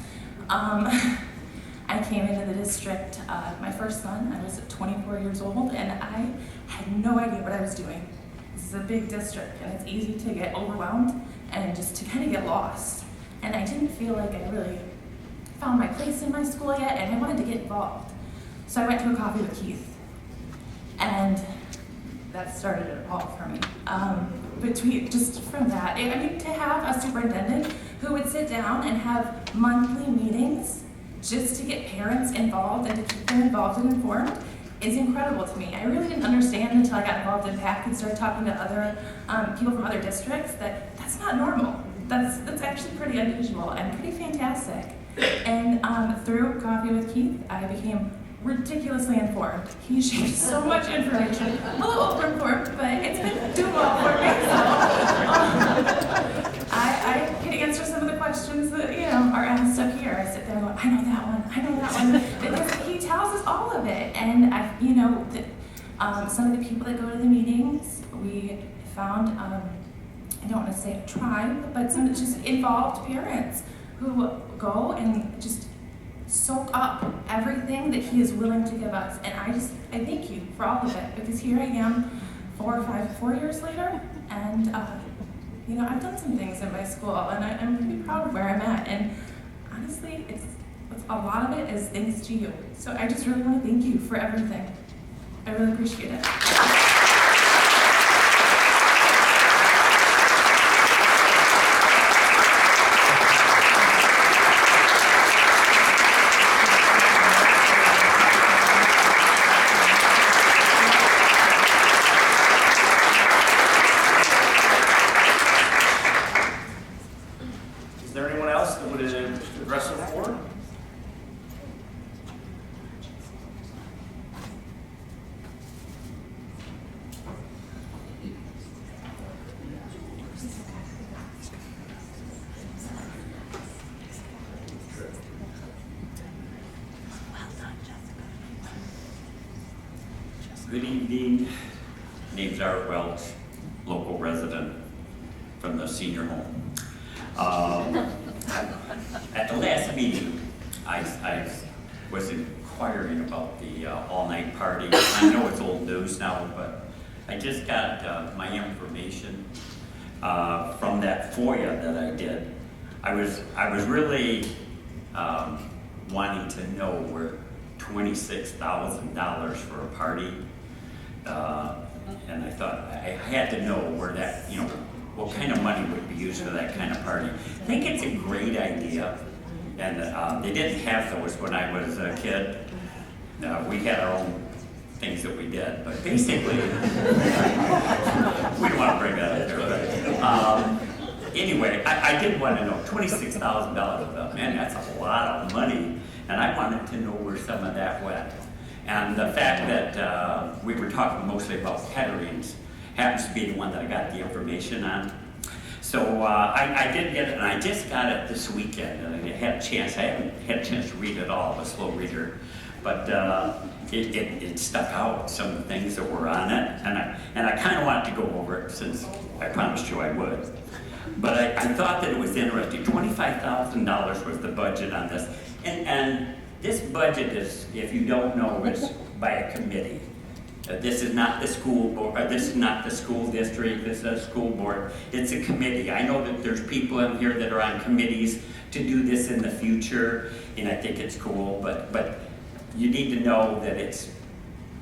I came into the district, my first son, I was 24 years old, and I had no idea what I was doing. This is a big district, and it's easy to get overwhelmed and just to kind of get lost. And I didn't feel like I really found my place in my school yet, and I wanted to get involved. So I went to a coffee with Keith, and that started it all for me. Just from that, to have a superintendent who would sit down and have monthly meetings just to get parents involved and to keep them involved and informed is incredible to me. I really didn't understand until I got involved in PAC and started talking to other people from other districts that that's not normal. That's actually pretty unusual and pretty fantastic. And through Coffee with Keith, I became ridiculously informed. He shared so much information, a little over-informed, but it's been doing well for me. So I can answer some of the questions that are asked up here. I sit there going, I know that one, because he tells us all of it. And some of the people that go to the meetings, we found I don't want to say a tribe, but some just involved parents who go and just soak up everything that he is willing to give us. And I thank you for all of it, because here I am 4 years later, and I've done some things in my school, and I'm pretty proud of where I'm at. And honestly, a lot of it is thanks to you. So I just really want to thank you for everything. I really appreciate it. Is there anyone else that would address the board? Good evening. Name's Art Welch, local resident from the senior home. At the last meeting, I was inquiring about the all-night party. I know it's old news now, but I just got my information from that FOIA that I did. I was really wanting to know where $26,000 for a party, and I thought I had to know where that, what kind of money would be used for that kind of party. I think it's a great idea, and they didn't have those when I was a kid. We had our own things that we did, but basically, we don't want to bring that up there, but anyway, I did want to know, $26,000, man, that's a lot of money, and I wanted to know where some of that went. And the fact that we were talking mostly about Ketterings happens to be the one that I got the information on. So I did get it, and I just got it this weekend, and I haven't had a chance to read it all. I'm a slow reader, but it stuck out, some of the things that were on it, and I kind of wanted to go over it since I promised you I would. But I thought that it was interesting. $25,000 was the budget on this, and this budget is, if you don't know, is by a committee. This is not the school board, or this is not the school district, this is a school board. It's a committee. I know that there's people in here that are on committees to do this in the future, and I think it's cool, but you need to know that it's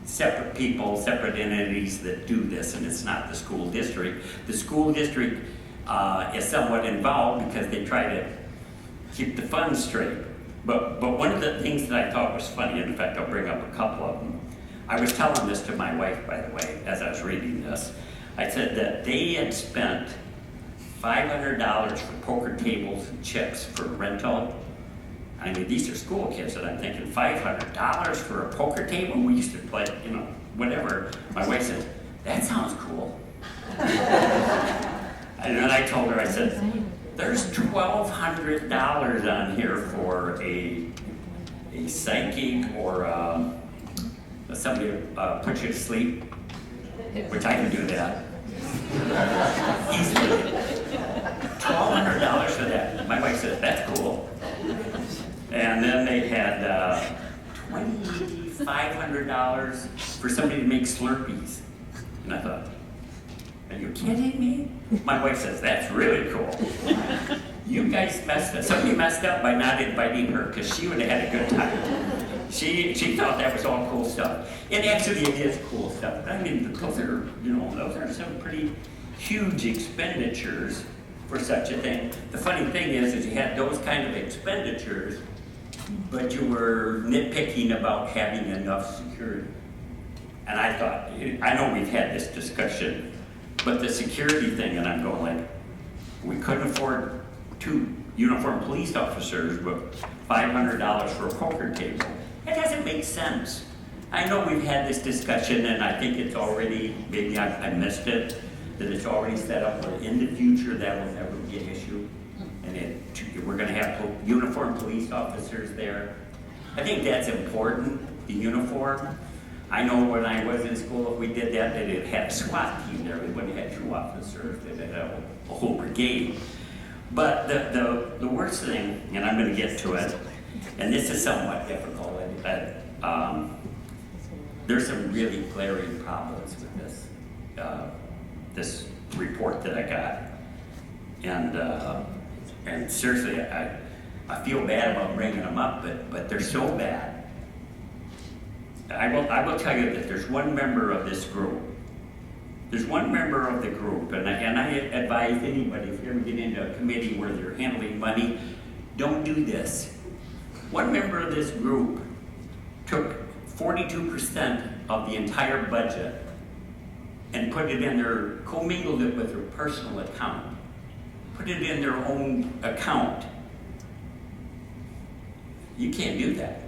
separate people, separate entities that do this, and it's not the school district. The school district is somewhat involved because they try to keep the funds straight. But one of the things that I thought was funny, and in fact I'll bring up a couple of them. I was telling this to my wife, by the way, as I was reading this. I said that they had spent $500 for poker tables and chips for rental. I mean, these are school kids, and I'm thinking $500 for a poker table? We used to play, whatever. My wife said, that sounds cool. And then I told her, I said, there's $1,200 on here for a psychic or somebody to put you to sleep, which I can do that easily. $1,200 for that. My wife said, that's cool. And then they had $2,500 for somebody to make Slurpees. And I thought, are you kidding me? My wife says, that's really cool. You guys messed up. Somebody messed up by not inviting her, because she would have had a good time. She thought that was all cool stuff. And actually it is cool stuff. I mean, those are some pretty huge expenditures for such a thing. The funny thing is you had those kind of expenditures, but you were nitpicking about having enough security. And I thought, I know we've had this discussion, but the security thing, and I'm going like, we couldn't afford 2 uniformed police officers, but $500 for a poker table. That doesn't make sense. I know we've had this discussion, and I think it's already, maybe I missed it, that it's already set up, but in the future that will never be an issue. And we're gonna have uniformed police officers there. I think that's important, the uniform. I know when I was in school, if we did that, that it had a SWAT team there. We wouldn't have had 2 officers, they'd have a whole brigade. But the worst thing, and I'm gonna get to it, and this is somewhat difficult, there's some really glaring problems with this, this report that I got. And seriously, I feel bad about bringing them up, but they're so bad. I will tell you that there's one member of this group. There's one member of the group, and I advise anybody, if you ever get into a committee where they're handling money, don't do this. One member of this group took 42% of the entire budget and put it in their, commingled it with their personal account. Put it in their own account. You can't do that.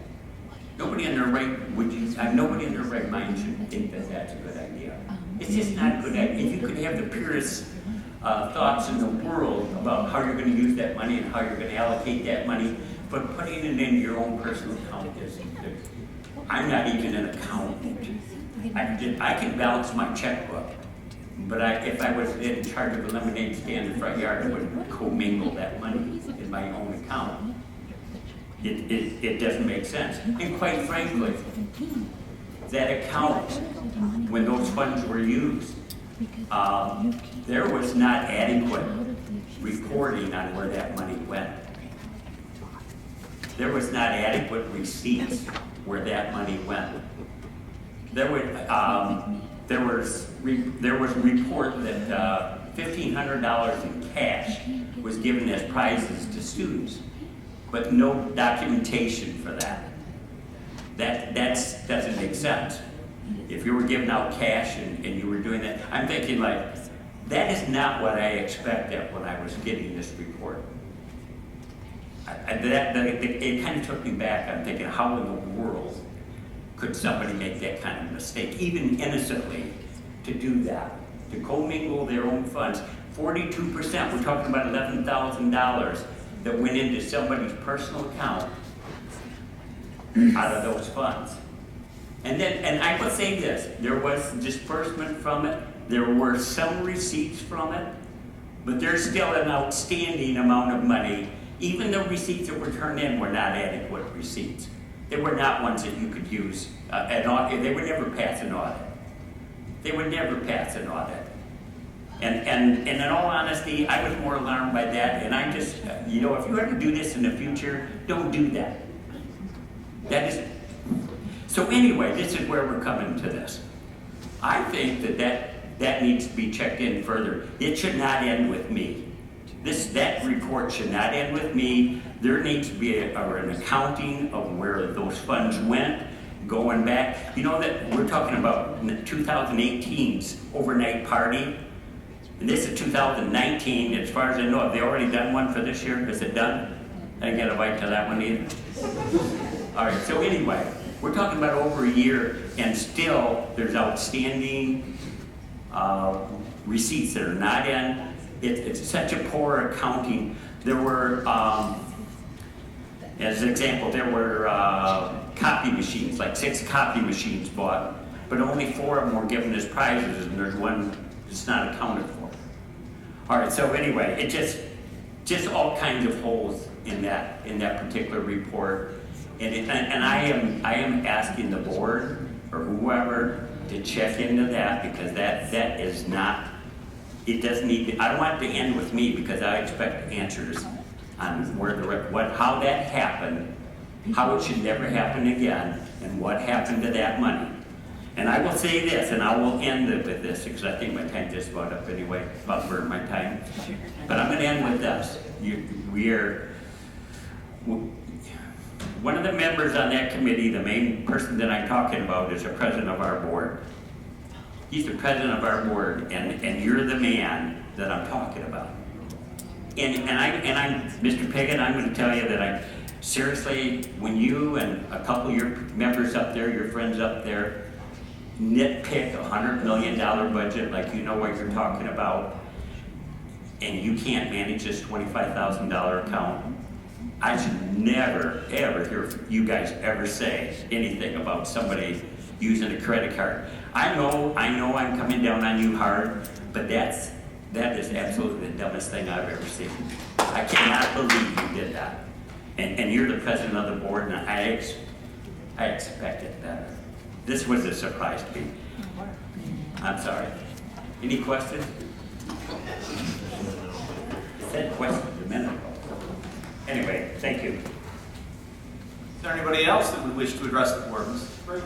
Nobody in their right mind should think that that's a good idea. It's just not a good idea. If you could have the purest thoughts in the world about how you're going to use that money and how you're going to allocate that money, but putting it in your own personal account is, I'm not even an accountant. I can balance my checkbook, but if I was in charge of a lemonade stand in the front yard, I would commingle that money in my own account. It doesn't make sense. And quite frankly, that account, when those funds were used, there was not adequate reporting on where that money went. There was not adequate receipts where that money went. There was a report that $1,500 in cash was given as prizes to students, but no documentation for that. That doesn't make sense. If you were giving out cash and you were doing that, I'm thinking like, that is not what I expected when I was getting this report. It kind of took me back. I'm thinking, how in the world could somebody make that kind of mistake, even innocently, to do that, to commingle their own funds? 42%, we're talking about $11,000 that went into somebody's personal account out of those funds. And I will say this, there was disbursement from it, there were some receipts from it, but there's still an outstanding amount of money. Even the receipts that were turned in were not adequate receipts. They were not ones that you could use, they would never pass an audit. They would never pass an audit. And in all honesty, I was more alarmed by that, and I just, if you ever do this in the future, don't do that. So anyway, this is where we're coming to this. I think that needs to be checked in further. It should not end with me. That report should not end with me. There needs to be an accounting of where those funds went, going back. You know that we're talking about 2018's overnight party, and this is 2019. As far as I know, have they already done one for this year? Is it done? I didn't get a bite to that one either. All right, so anyway, we're talking about over a year, and still there's outstanding receipts that are not in. It's such a poor accounting. There were, as an example, there were copy machines, like 6 copy machines bought, but only 4 of them were given as prizes, and there's one that's not accounted for. All right, so anyway, it just all kinds of holes in that particular report, and I am asking the board or whoever to check into that, because that is not. It doesn't need. I don't want it to end with me, because I expect answers on how that happened, how it should never happen again, and what happened to that money. And I will say this, and I will end it with this, because I think my time just about up anyway, about burn my time. But I'm going to end with this. One of the members on that committee, the main person that I'm talking about, is the president of our board. He's the president of our board, and you're the man that I'm talking about. And I'm Mr. Piggott, I'm going to tell you that seriously, when you and a couple of your members up there, your friends up there, nitpick a $100 million budget like you know what you're talking about, and you can't manage this $25,000 account, I should never, ever hear you guys ever say anything about somebody using a credit card. I know I'm coming down on you hard, but that is absolutely the dumbest thing I've ever seen. I cannot believe you did that. And you're the president of the board, and I expected better. This was a surprise to me. I'm sorry. Any questions? I said questions a minute ago. Anyway, thank you. Is there anybody else that would wish to address the board? Mrs. Sprague?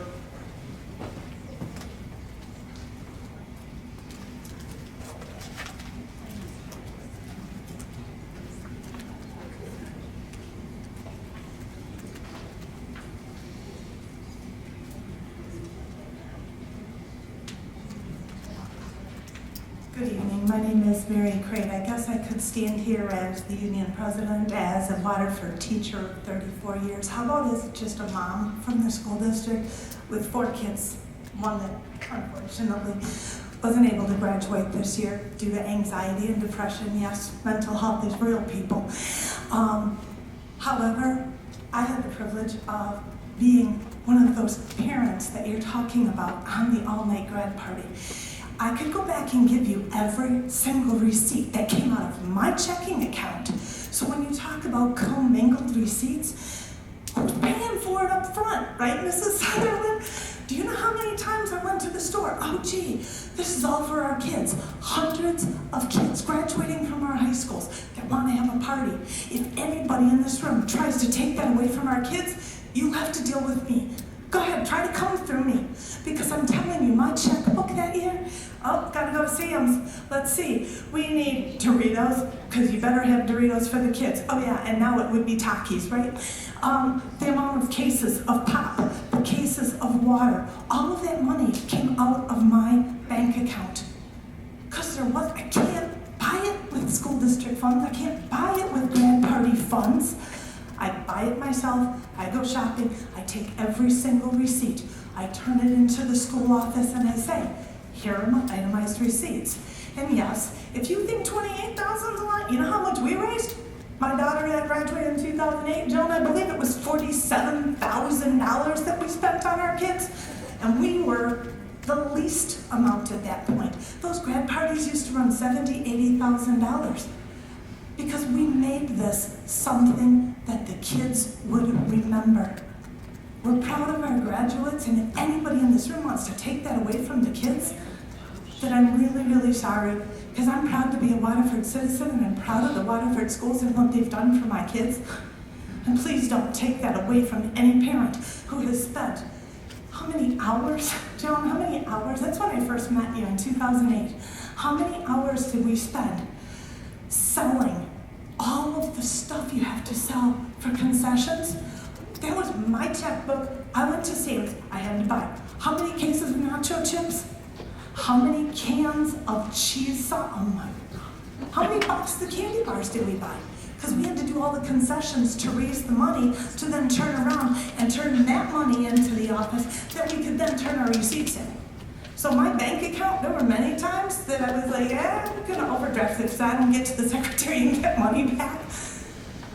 Good evening. My name is Mary Crane. I guess I could stand here as the union president, as a Waterford teacher of 34 years. How about as just a mom from the school district with 4 kids, one that unfortunately wasn't able to graduate this year due to anxiety and depression. Yes, mental health is real, people. However, I had the privilege of being one of those parents that you're talking about on the all-night grad party. I could go back and give you every single receipt that came out of my checking account. So when you talk about commingled receipts, who's paying for it up front, right, Mrs. Sutherland? Do you know how many times I went to the store? Oh, gee, this is all for our kids. Hundreds of kids graduating from our high schools that want to have a party. If anybody in this room tries to take that away from our kids, you'll have to deal with me. Go ahead, try to come through me. Because I'm telling you, my checkbook that year, oh, gotta go to Sam's. Let's see, we need Doritos, because you better have Doritos for the kids. Oh yeah, and now it would be Takis, right? The amount of cases of pop, the cases of water, all of that money came out of my bank account. Because I can't buy it with school district funds, I can't buy it with grad party funds. I buy it myself, I go shopping, I take every single receipt, I turn it into the school office and I say, here are my itemized receipts. And yes, if you think $28,000 is a lot, you know how much we raised? My daughter that graduated in 2008, Joan, I believe it was $47,000 that we spent on our kids. And we were the least amount at that point. Those grad parties used to run $70,000, $80,000. Because we made this something that the kids would remember. We're proud of our graduates, and if anybody in this room wants to take that away from the kids, then I'm really, really sorry. Because I'm proud to be a Waterford citizen, and I'm proud of the Waterford schools and what they've done for my kids. And please don't take that away from any parent who has spent how many hours, Joan, how many hours? That's when I first met you in 2008. How many hours did we spend selling all of the stuff you have to sell for concessions? That was my checkbook. I went to Sam's. I had to buy how many cases of nacho chips? How many cans of cheese sauce? Oh my God. How many boxes of candy bars did we buy? Because we had to do all the concessions to raise the money to then turn around and turn that money into the office that we could then turn our receipts in. So my bank account, there were many times that I was like, I'm gonna overdraft it so I don't get to the secretary and get money back.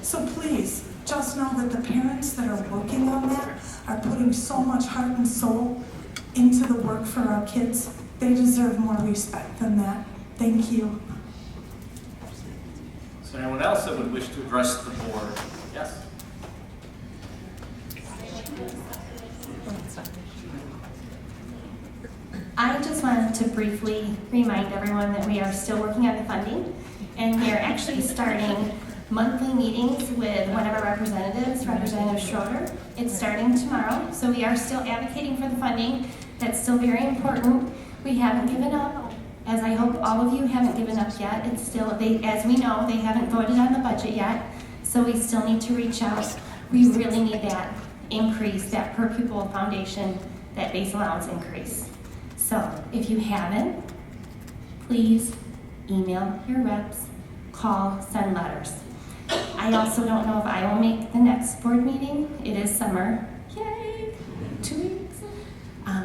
So please, just know that the parents that are working on that are putting so much heart and soul into the work for our kids. They deserve more respect than that. Thank you. Is there anyone else that would wish to address the board? Yes? I just wanted to briefly remind everyone that we are still working on the funding, and we are actually starting monthly meetings with one of our representatives, Representative Schroeder. It's starting tomorrow, so we are still advocating for the funding. That's still very important. We haven't given up, as I hope all of you haven't given up yet. It's still, as we know, they haven't voted on the budget yet, so we still need to reach out. We really need that increase, that per pupil foundation, that base allowance increase. So if you haven't, please email your reps, call, send letters. I also don't know if I will make the next board meeting. It is summer. Yay! 2 weeks.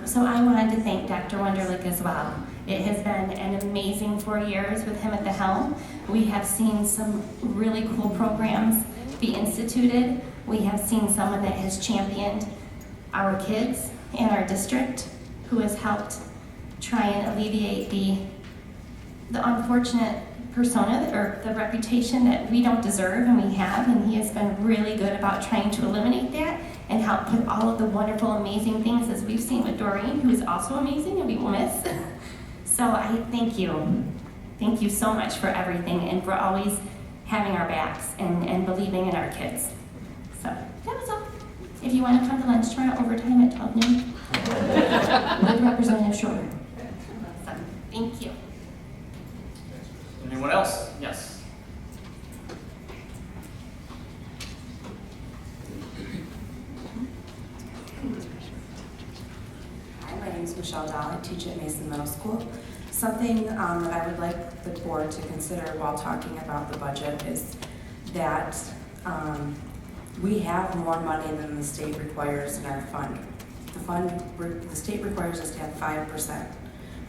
So I wanted to thank Dr. Wunderlich as well. It has been an amazing 4 years with him at the helm. We have seen some really cool programs be instituted. We have seen someone that has championed our kids in our district who has helped try and alleviate the unfortunate persona or the reputation that we don't deserve and we have, and he has been really good about trying to eliminate that and help with all of the wonderful, amazing things as we've seen with Doreen, who is also amazing and we will miss. So I thank you. Thank you so much for everything and for always having our backs and believing in our kids. So that was all. If you want to come to lunch tomorrow, overtime at 12 noon with Representative Schroeder. So, thank you. Anyone else? Yes. Hi, my name is Michelle Dahl. I teach at Mason Middle School. Something that I would like the board to consider while talking about the budget is that we have more money than the state requires in our fund. The state requires us to have 5%.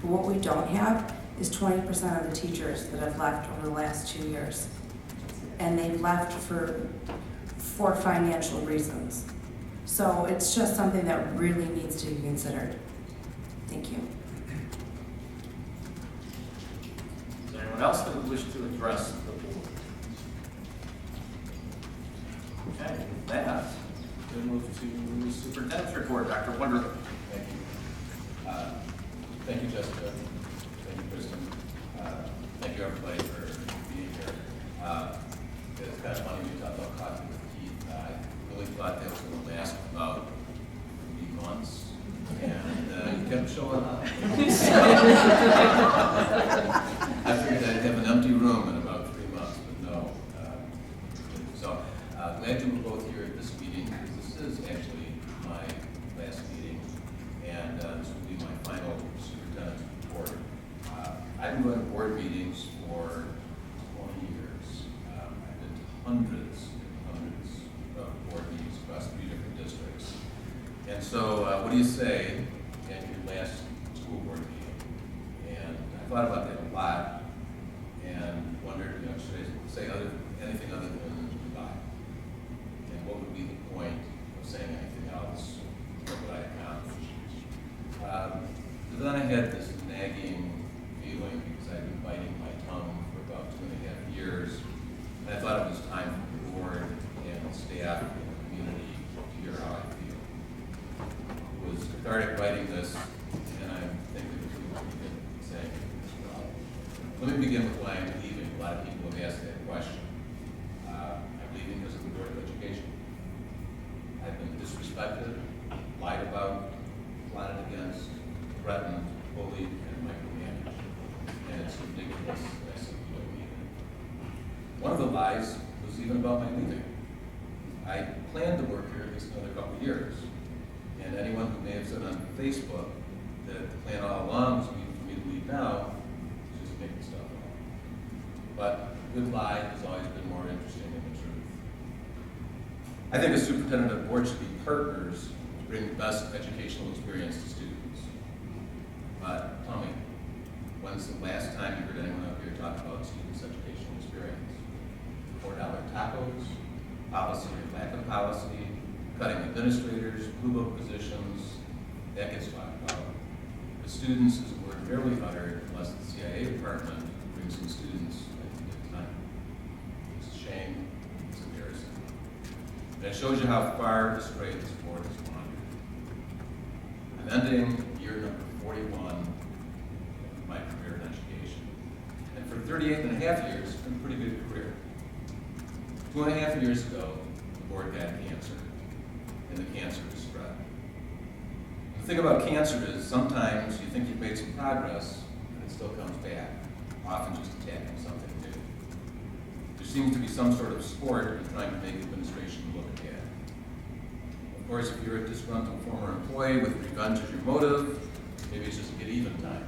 But what we don't have is 20% of the teachers that have left over the last 2 years. And they've left for financial reasons. So it's just something that really needs to be considered. Thank you. Is there anyone else that would wish to address the board? Okay, with that, we'll move to Superintendent's report. Dr. Wonderly. Thank you. Thank you, Jessica. Thank you, Kristen. Thank you, everybody, for being here. It's kind of funny we talked about coffee with Keith. I really thought that was going to last about 3 months, and he kept showing up. I figured I'd have an empty room in about 3 months, but no. So glad you were both here at this meeting, because this is actually my last meeting, and this will be my final superintendent's report. I've been going to board meetings for 20 years. I've been to hundreds and hundreds of board meetings across 3 different districts. And so what do you say at your last school board meeting? And I thought about that a lot and wondered, should I say anything other than goodbye? And what would be the point of saying anything else? What would I accomplish? But then I had this nagging feeling because I've been biting my tongue for about 2.5 years. And I thought it was time for the board and staff and the community to hear how I feel. It was cathartic writing this, and I'm thinking that you will begin saying it as well. Let me begin with why I'm leaving. A lot of people have asked that question. I'm leaving because of the Board of Education. I've been disrespected, lied about, plotted against, threatened, bullied, and micromanaged. And it's ridiculous that I simply don't need it. One of the lies was even about my leaving. I planned to work here at least another couple of years. And anyone who may have said on Facebook that the plan all along was for me to leave now is just making stuff up. But a good lie has always been more interesting than the truth. I think a superintendent of board should be partners to bring the best educational experience to students. But tell me, when's the last time you heard anyone up here talk about students' educational experience? $4 tacos, policy or lack of policy, cutting administrators, blue book positions, that gets talked about. The students is a word rarely uttered unless the CIA department brings in students at the time. It's a shame, it's embarrassing. And it shows you how far astray this board has wandered. I'm ending year number 41 of my career in education. And for 38.5 years, it's been a pretty good career. 2.5 years ago, the board got cancer, and the cancer is spread. The thing about cancer is sometimes you think you've made some progress, and it still comes back, often just attacking something new. There seems to be some sort of sport in trying to make administration look bad. Of course, if you're a disgruntled former employee with revenge as your motive, maybe it's just get even time.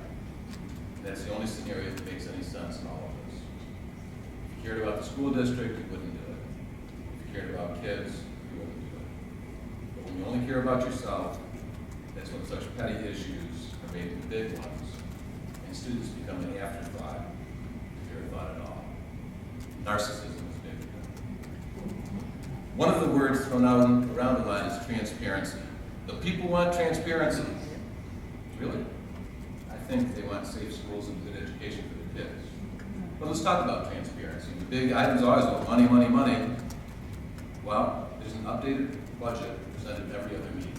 That's the only scenario that makes any sense in all of this. If you cared about the school district, you wouldn't do it. If you cared about kids, you wouldn't do it. But when you only care about yourself, that's when such petty issues are made into big ones, and students become an afterthought, if you're a thought at all. Narcissism is big. One of the words thrown out around a lot is transparency. The people want transparency. Really? I think they want safe schools and good education for their kids. But let's talk about transparency. The big items are always about money, money, money. Well, there's an updated budget presented every other meeting.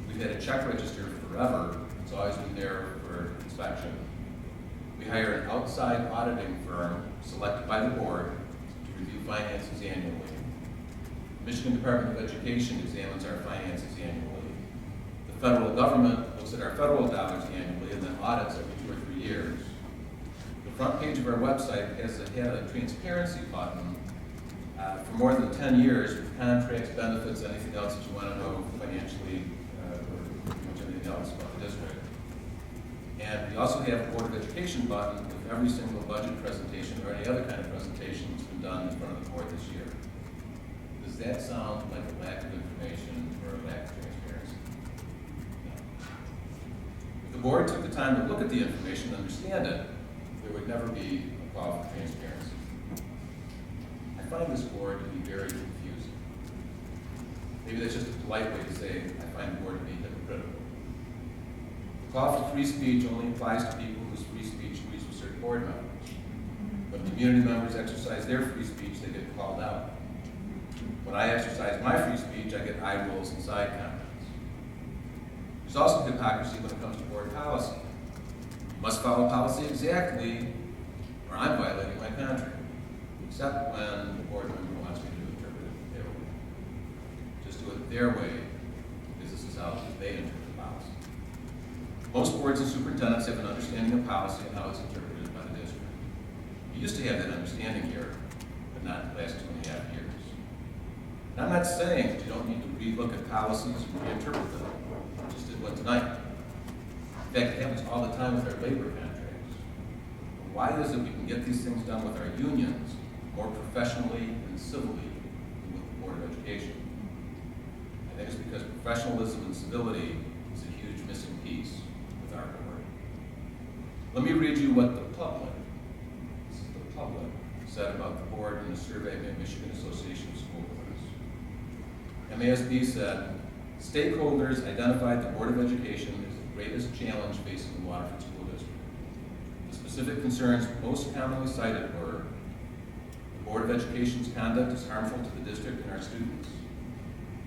We've had a check register forever. It's always been there for inspection. We hire an outside auditing firm selected by the board to review finances annually. The Michigan Department of Education examines our finances annually. The federal government looks at our federal dollars annually and then audits every 2 or 3 years. The front page of our website has had a transparency button for more than 10 years with contracts, benefits, anything else that you want to know financially, or pretty much anything else about the district. And we also have a Board of Education button with every single budget presentation or any other kind of presentation that's been done in front of the board this year. Does that sound like a lack of information or a lack of transparency? No. If the board took the time to look at the information and understand it, there would never be a call for transparency. I find this board to be very confusing. Maybe that's just a polite way to say I find the board to be hypocritical. The call for free speech only applies to people whose free speech agrees with certain board members. When community members exercise their free speech, they get called out. When I exercise my free speech, I get eye rolls and side comments. There's also hypocrisy when it comes to board policy. You must follow policy exactly, or I'm violating my contract, except when the board member wants me to interpret it their way. Just do it their way, because this is how they interpret policy. Most boards and superintendents have an understanding of policy and how it's interpreted by the district. You used to have that understanding here, but not the last 2.5 years. And I'm not saying that you don't need to relook at policies and reinterpret them. I just did one tonight. In fact, it happens all the time with our labor contracts. Why is it we can get these things done with our unions more professionally and civilly than with the Board of Education? I think it's because professionalism and civility is a huge missing piece with our board. Let me read you what the public said about the board in a survey by Michigan Association of School Boards. MASB said, stakeholders identified the Board of Education as the greatest challenge facing the Waterford School District. The specific concerns most commonly cited were the Board of Education's conduct is harmful to the district and our students.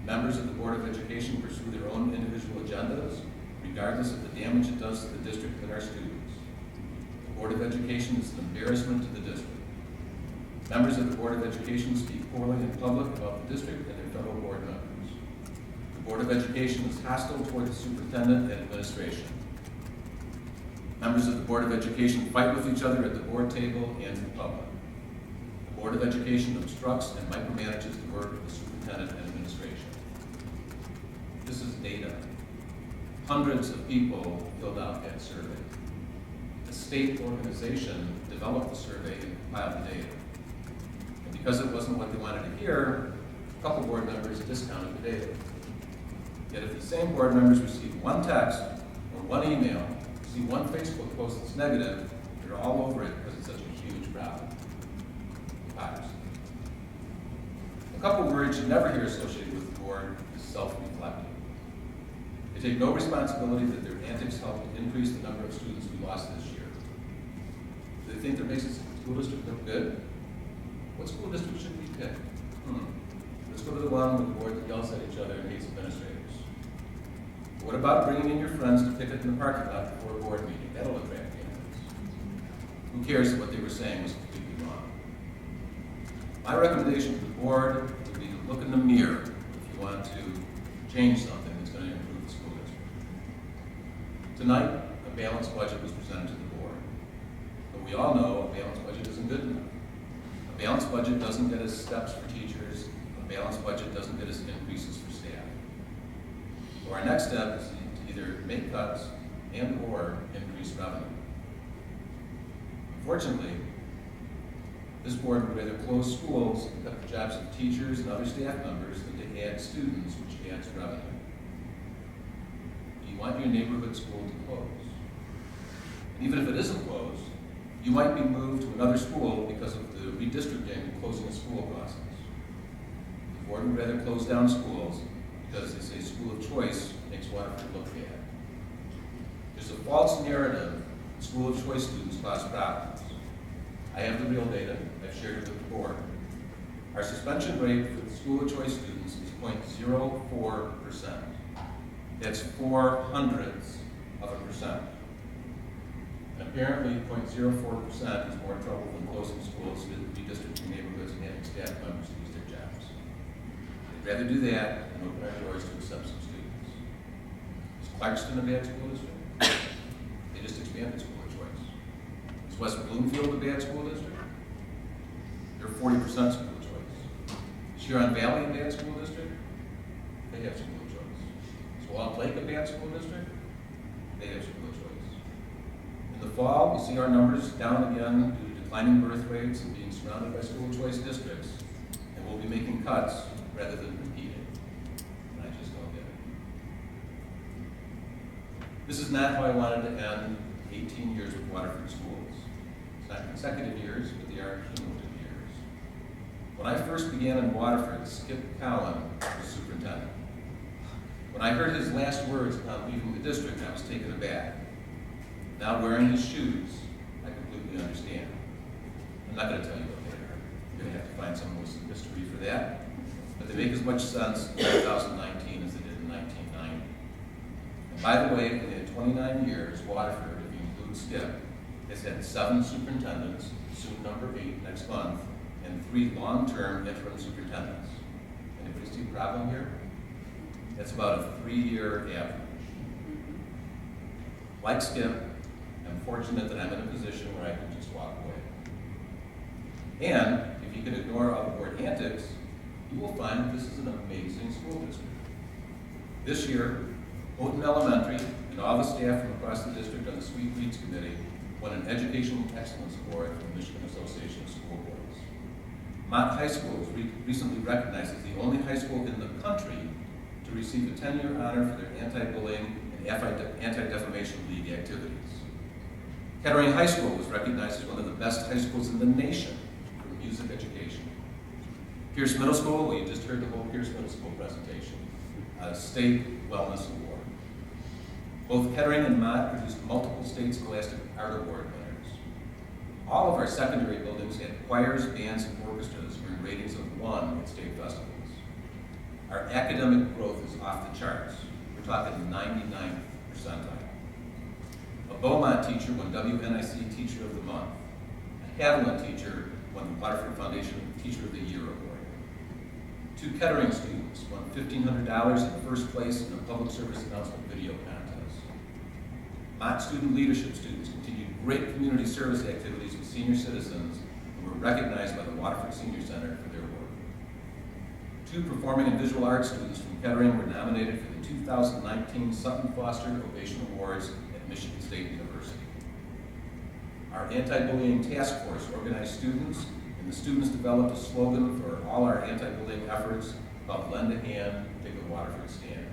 Members of the Board of Education pursue their own individual agendas, regardless of the damage it does to the district and our students. The Board of Education is an embarrassment to the district. Members of the Board of Education speak poorly in public about the district and their fellow board members. The Board of Education is hostile toward the superintendent and administration. Members of the Board of Education fight with each other at the board table and in public. The Board of Education obstructs and micromanages the work of the superintendent and administration. This is data. Hundreds of people filled out that survey. A state organization developed the survey and compiled the data. And because it wasn't what they wanted to hear, a couple board members discounted the data. Yet if the same board members receive one text or one email, see one Facebook post that's negative, they're all over it because it's such a huge problem. Hypocrisy. A couple words you never hear associated with the board is self-reflective. They take no responsibility that their antics helped increase the number of students we lost this year. Do they think that makes the school district look good? What school district should we pick? Let's go to the one with the board that yells at each other and hates administrators. What about bringing in your friends to picket in the parking lot before a board meeting? That'll attract candidates. Who cares if what they were saying was completely wrong? My recommendation to the board would be to look in the mirror if you want to change something that's going to improve the school district. Tonight, a balanced budget was presented to the board. But we all know a balanced budget isn't good enough. A balanced budget doesn't get us steps for teachers. A balanced budget doesn't get us increases for staff. So our next step is to either make cuts and or increase revenue. Unfortunately, this board would rather close schools and cut the jobs of teachers and other staff members than to add students, which adds revenue. You want your neighborhood school to close. And even if it isn't closed, you might be moved to another school because of the redistricting and closing of school classes. The board would rather close down schools because they say school of choice makes Waterford look bad. There's a false narrative that school of choice students cause problems. I have the real data. I've shared it with the board. Our suspension rate for the school of choice students is 0.04%. That's 0.04%. And apparently 0.04% is more trouble than closing schools, redistricting neighborhoods, and having staff members lose their jobs. They'd rather do that than open our doors to accept some students. Is Clarkston a bad school district? They just expanded school of choice. Is West Bloomfield a bad school district? They're 40% school of choice. Is Huron Valley a bad school district? They have school of choice. Is Walled Lake a bad school district? They have school of choice. In the fall, we see our numbers down again due to declining birth rates and being surrounded by school of choice districts, and we'll be making cuts rather than competing. And I just don't get it. This is not how I wanted to end 18 years with Waterford schools. It's not consecutive years, but they are cumulative years. When I first began in Waterford, Skip Cowan was superintendent. When I heard his last words upon leaving the district, I was taken aback. Now wearing his shoes, I completely understand. I'm not going to tell you what they are. You're going to have to find some history for that. But they make as much sense in 2019 as they did in 1990. And by the way, in the 29 years, Waterford, if you include Skip, has had 7 superintendents, soon number 8 next month, and 3 long-term interim superintendents. Anybody see a problem here? That's about a 3-year average. Like Skip, I'm fortunate that I'm in a position where I can just walk away. And if you can ignore all the board antics, you will find that this is an amazing school district. This year, Houghton Elementary and all the staff from across the district on the Sweet Reads Committee won an Educational Excellence Award from the Michigan Association of School Boards. Mott High School was recently recognized as the only high school in the country to receive a 10-year honor for their anti-bullying and anti-defamation league activities. Kettering High School was recognized as one of the best high schools in the nation for music education. Pierce Middle School, well, you just heard the whole Pierce Middle School presentation, a state wellness award. Both Kettering and Mott produced multiple state scholastic art award winners. All of our secondary buildings had choirs, bands, and orchestras earned ratings of 1 at state festivals. Our academic growth is off the charts. We're talking 99th percentile. A Beaumont teacher won WNIC Teacher of the Month. A Haviland teacher won the Waterford Foundation Teacher of the Year Award. 2 Kettering students won $1,500 in first place in a public service announcement video contest. Mott student leadership students continued great community service activities with senior citizens and were recognized by the Waterford Senior Center for their work. 2 performing and visual arts students from Kettering were nominated for the 2019 Sutton Foster Ovation Awards at Michigan State University. Our anti-bullying task force organized students, and the students developed a slogan for all our anti-bullying efforts called Lend a Hand, Take a Waterford Stand.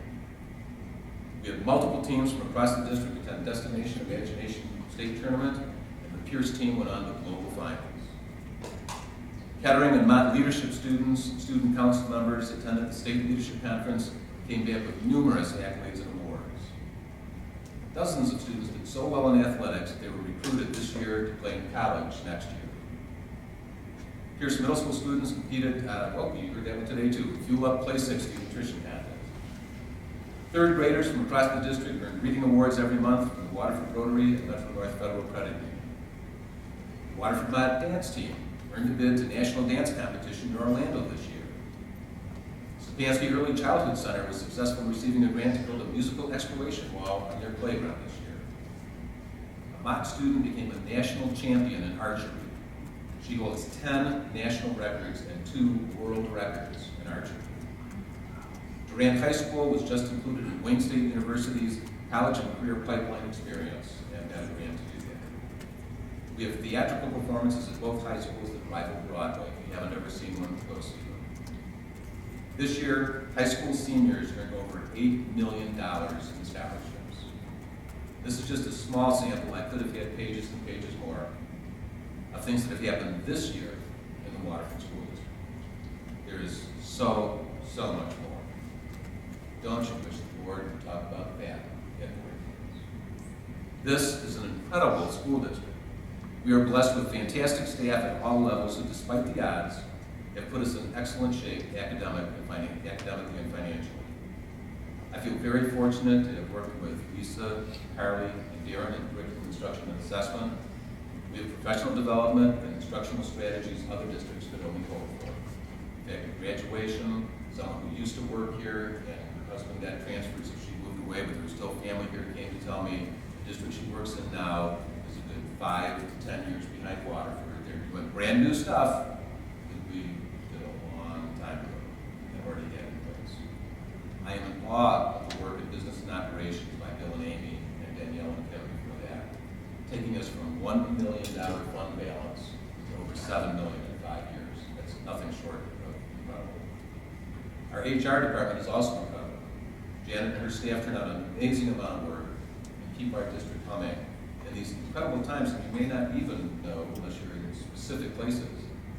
We had multiple teams from across the district attend Destination Imagination State Tournament, and the Pierce team went on to global finals. Kettering and Mott leadership students and student council members attended the State Leadership Conference, came back with numerous accolades and awards. Dozens of students did so well in athletics that they were recruited this year to play in college next year. Pierce Middle School students competed, well, you heard that one today too, Fuel Up Play 60 nutrition contest. 3rd graders from across the district earned reading awards every month from the Waterford Rotary and Metro North Federal Credit Union. The Waterford Mott dance team earned a bid to National Dance Competition in Orlando this year. Stefanski Early Childhood Center was successful in receiving a grant to build a musical exploration wall on their playground this year. A Mott student became a national champion in archery. She holds 10 national records and 2 world records in archery. Durant High School was just included in Wayne State University's College and Career Pipeline Experience and got a grant to do that. We have theatrical performances at both high schools that rival Broadway. If you haven't ever seen one, go see them. This year, high school seniors earned over $8 million in scholarships. This is just a small sample. I could have had pages and pages more of things that have happened this year in the Waterford School District. There is so much more. don't you wish the board would talk about that at board meetings? This is an incredible school district. We are blessed with fantastic staff at all levels who, despite the odds, have put us in excellent shape academically and financially. I feel very fortunate to have worked with Lisa, Carly, and Darren in curriculum instruction and assessment. We have professional development and instructional strategies other districts could only hope for. In fact, at graduation, someone who used to work here and her husband got transferred, so she moved away, but there was still family here, came to tell me the district she works in now is a good 5 to 10 years behind Waterford. They're doing brand new stuff that we did a long time ago and already had in place. I am in awe of the work of business and operations by Bill and Amy and Danielle and Kevin for that, taking us from $1 million fund balance to over $7 million in 5 years. That's nothing short of incredible. Our HR department is also incredible. Janet and her staff turn out an amazing amount of work and keep our district humming in these incredible times that you may not even know unless you're in specific places.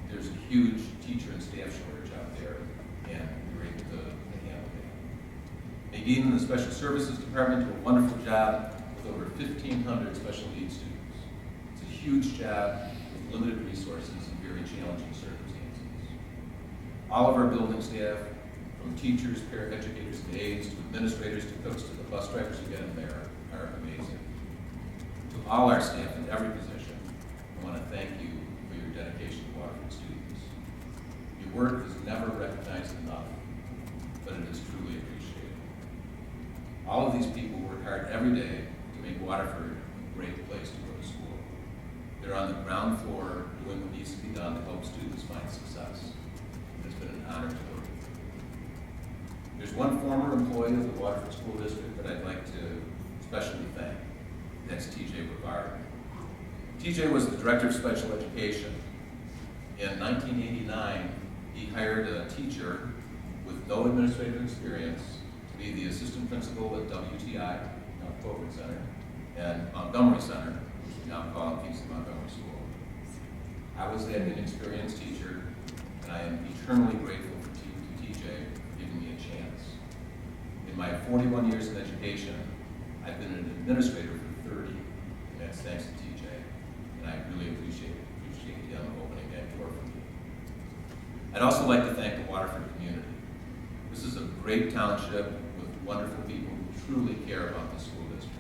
There's a huge teacher and staff shortage out there, and we're able to handle that. Nadine and the Special Services Department do a wonderful job with over 1,500 special needs students. It's a huge job with limited resources and very challenging circumstances. All of our building staff, from teachers, paraeducators, and aides, to administrators, to cooks, to the bus drivers who get in there, are amazing. To all our staff in every position, I want to thank you for your dedication to Waterford students. Your work is never recognized enough, but it is truly appreciated. All of these people work hard every day to make Waterford a great place to go to school. They're on the ground floor doing what needs to be done to help students find success. It's been an honor to work with you. There's one former employee of the Waterford School District that I'd like to especially thank. That's TJ Brevard. TJ was the Director of Special Education. In 1989, he hired a teacher with no administrative experience to be the assistant principal at WTI, now Covert Center, and Montgomery Center, which we now call Keystone Montgomery School. I was that inexperienced teacher, and I am eternally grateful to TJ for giving me a chance. In my 41 years in education, I've been an administrator for 30, and that's thanks to TJ, and I really appreciate him opening that door for me. I'd also like to thank the Waterford community. This is a great township with wonderful people who truly care about the school district.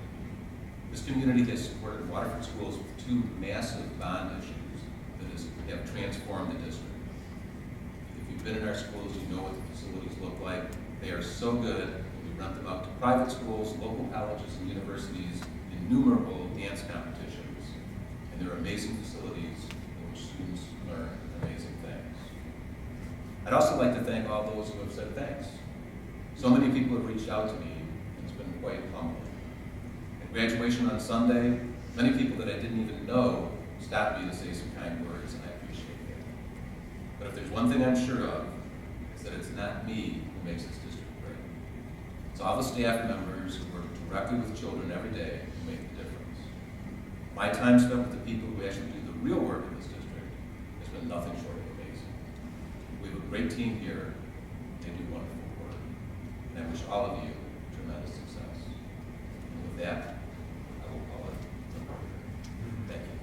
This community has supported Waterford schools with 2 massive bond issues that have transformed the district. If you've been in our schools, you know what the facilities look like. They are so good that we rent them out to private schools, local colleges and universities, innumerable dance competitions, and they're amazing facilities in which students learn amazing things. I'd also like to thank all those who have said thanks. So many people have reached out to me, and it's been quite humbling. At graduation on Sunday, many people that I didn't even know stopped me to say some kind words, and I appreciate that. But if there's one thing I'm sure of, it's that it's not me who makes this district great. It's all the staff members who work directly with children every day who make the difference. My time spent with the people who actually do the real work in this district has been nothing short of amazing. We have a great team here. They do wonderful work. And I wish all of you tremendous success. And with that, I will call it a quarter. Thank you.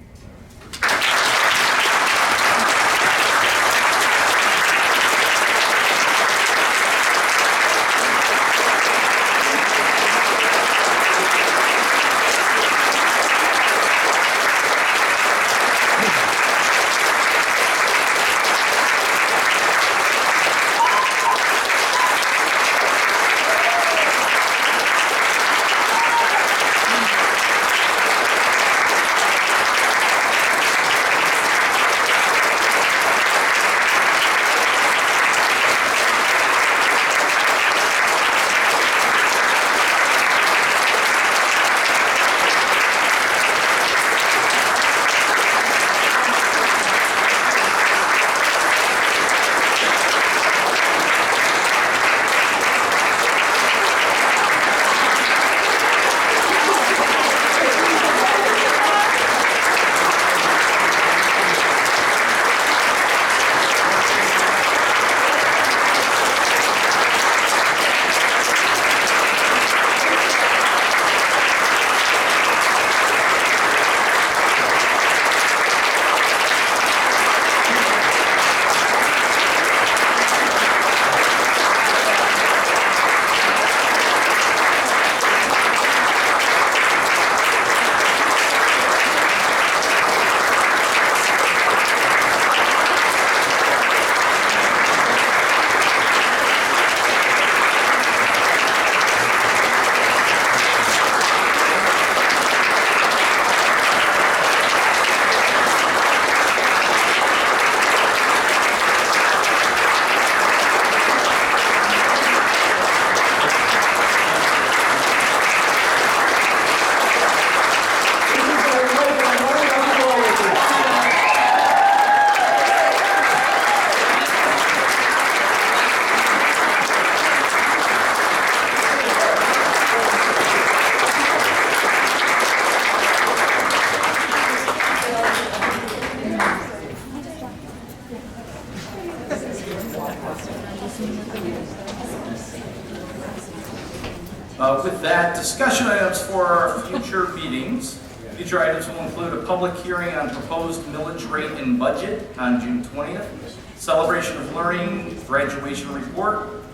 With that, discussion items for our future meetings. Future items will include a public hearing on proposed millage rate and budget on June 20th, celebration of learning, graduation report,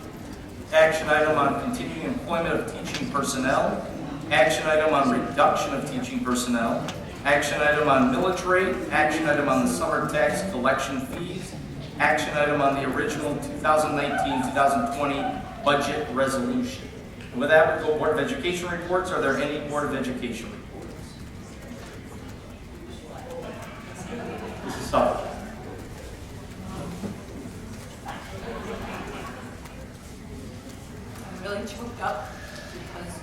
action item on continuing employment of teaching personnel, action item on reduction of teaching personnel, action item on millage rate, action item on the summer tax collection fees, action item on the original 2019-2020 budget resolution. And with that, we'll go Board of Education reports. Are there any Board of Education reports? Mrs. Sutton. I'm really choked up because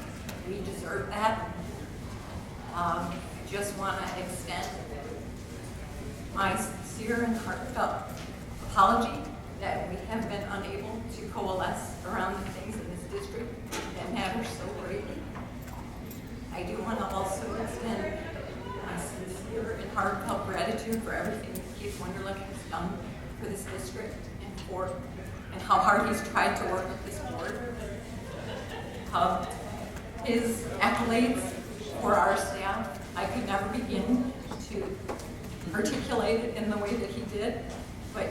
we deserve that. I just want to extend my sincere and heartfelt apology that we have been unable to coalesce around the things in this district that matter so greatly. I do want to also extend my sincere and heartfelt gratitude for everything that Keith Wunderlich has done for this district and how hard he's tried to work with this board. His accolades for our staff, I could never begin to articulate it in the way that he did, but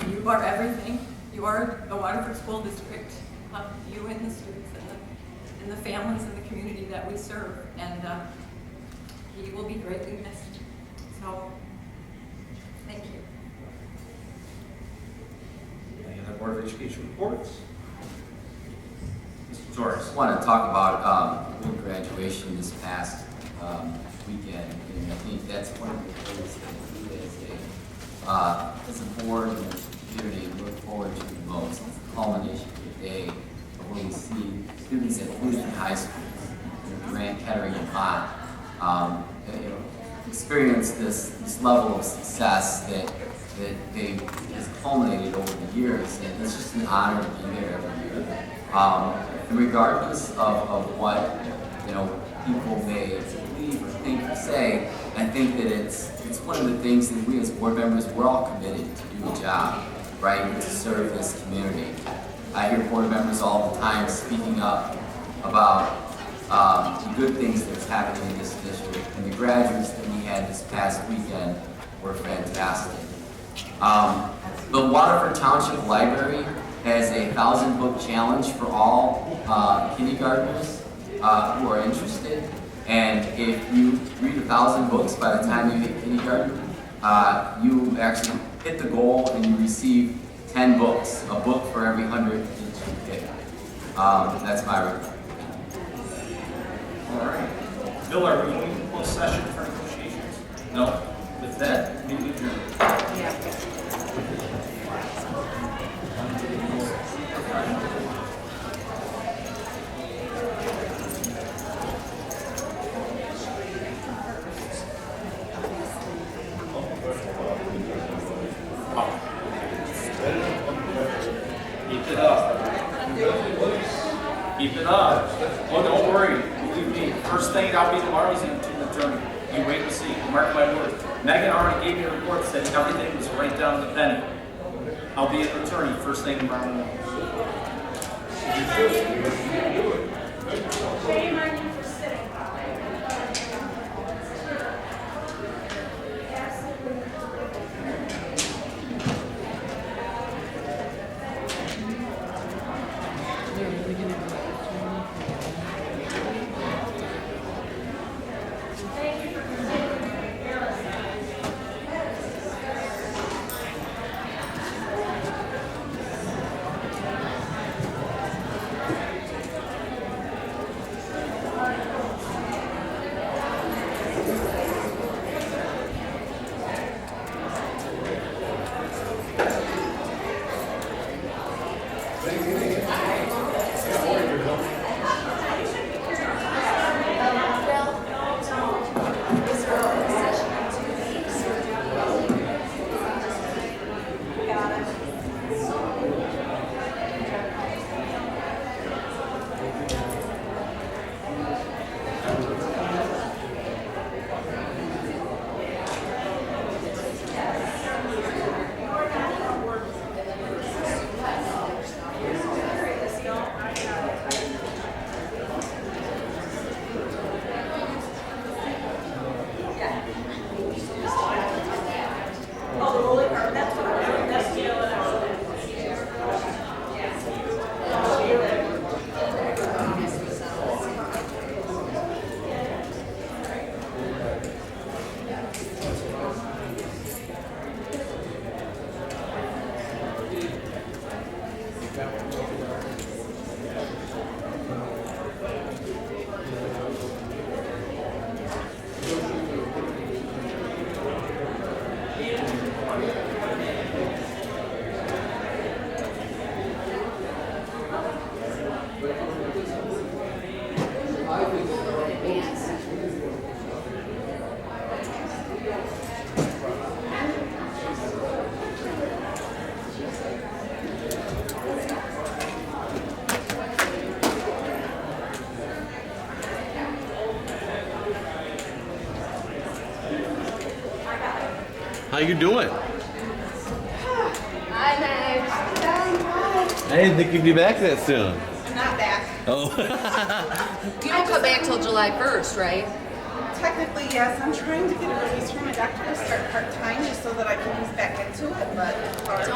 you are everything. You are the Waterford School District, you and the students and the families and the community that we serve, and he will be greatly missed. So, thank you. Any other Board of Education reports? Mr. Torres. I want to talk about graduation this past weekend, and I think that's one of the things that we as a board and as a community look forward to the most. It's the culmination of the day of when we see students at Houston High School, Grant, Kettering, and Mott, experience this level of success that they has culminated over the years, and it's just an honor to be there every year. And regardless of what people may believe or think or say, I think that it's one of the things that we as board members, we're all committed to do a job, right, to serve this community. I hear board members all the time speaking up about the good things that's happening in this district, and the graduates that we had this past weekend were fantastic. The Waterford Township Library has a 1,000-book challenge for all kindergartners who are interested. And if you read 1,000 books by the time you hit kindergarten, you actually hit the goal and you receive 10 books, a book for every 100 that you pick. That's my report. All right. Bill, are we going to close session for negotiations? No? With that, meeting adjourned. Keep it up. Well, don't worry. Believe me. First thing I'll be tomorrow is an attorney. You wait and see. Mark my words. Megan already gave me a report that said everything was right down to the penny. I'll be an attorney first thing tomorrow morning. Shame on you for sitting. How you doing? Hi, Meg. I didn't think you'd be back that soon. I'm not back. Oh. You don't come back till July 1st, right? Technically, yes. I'm trying to get a release from my doctor to start part-time just so that I can ease back into it, but it's hard. Don't.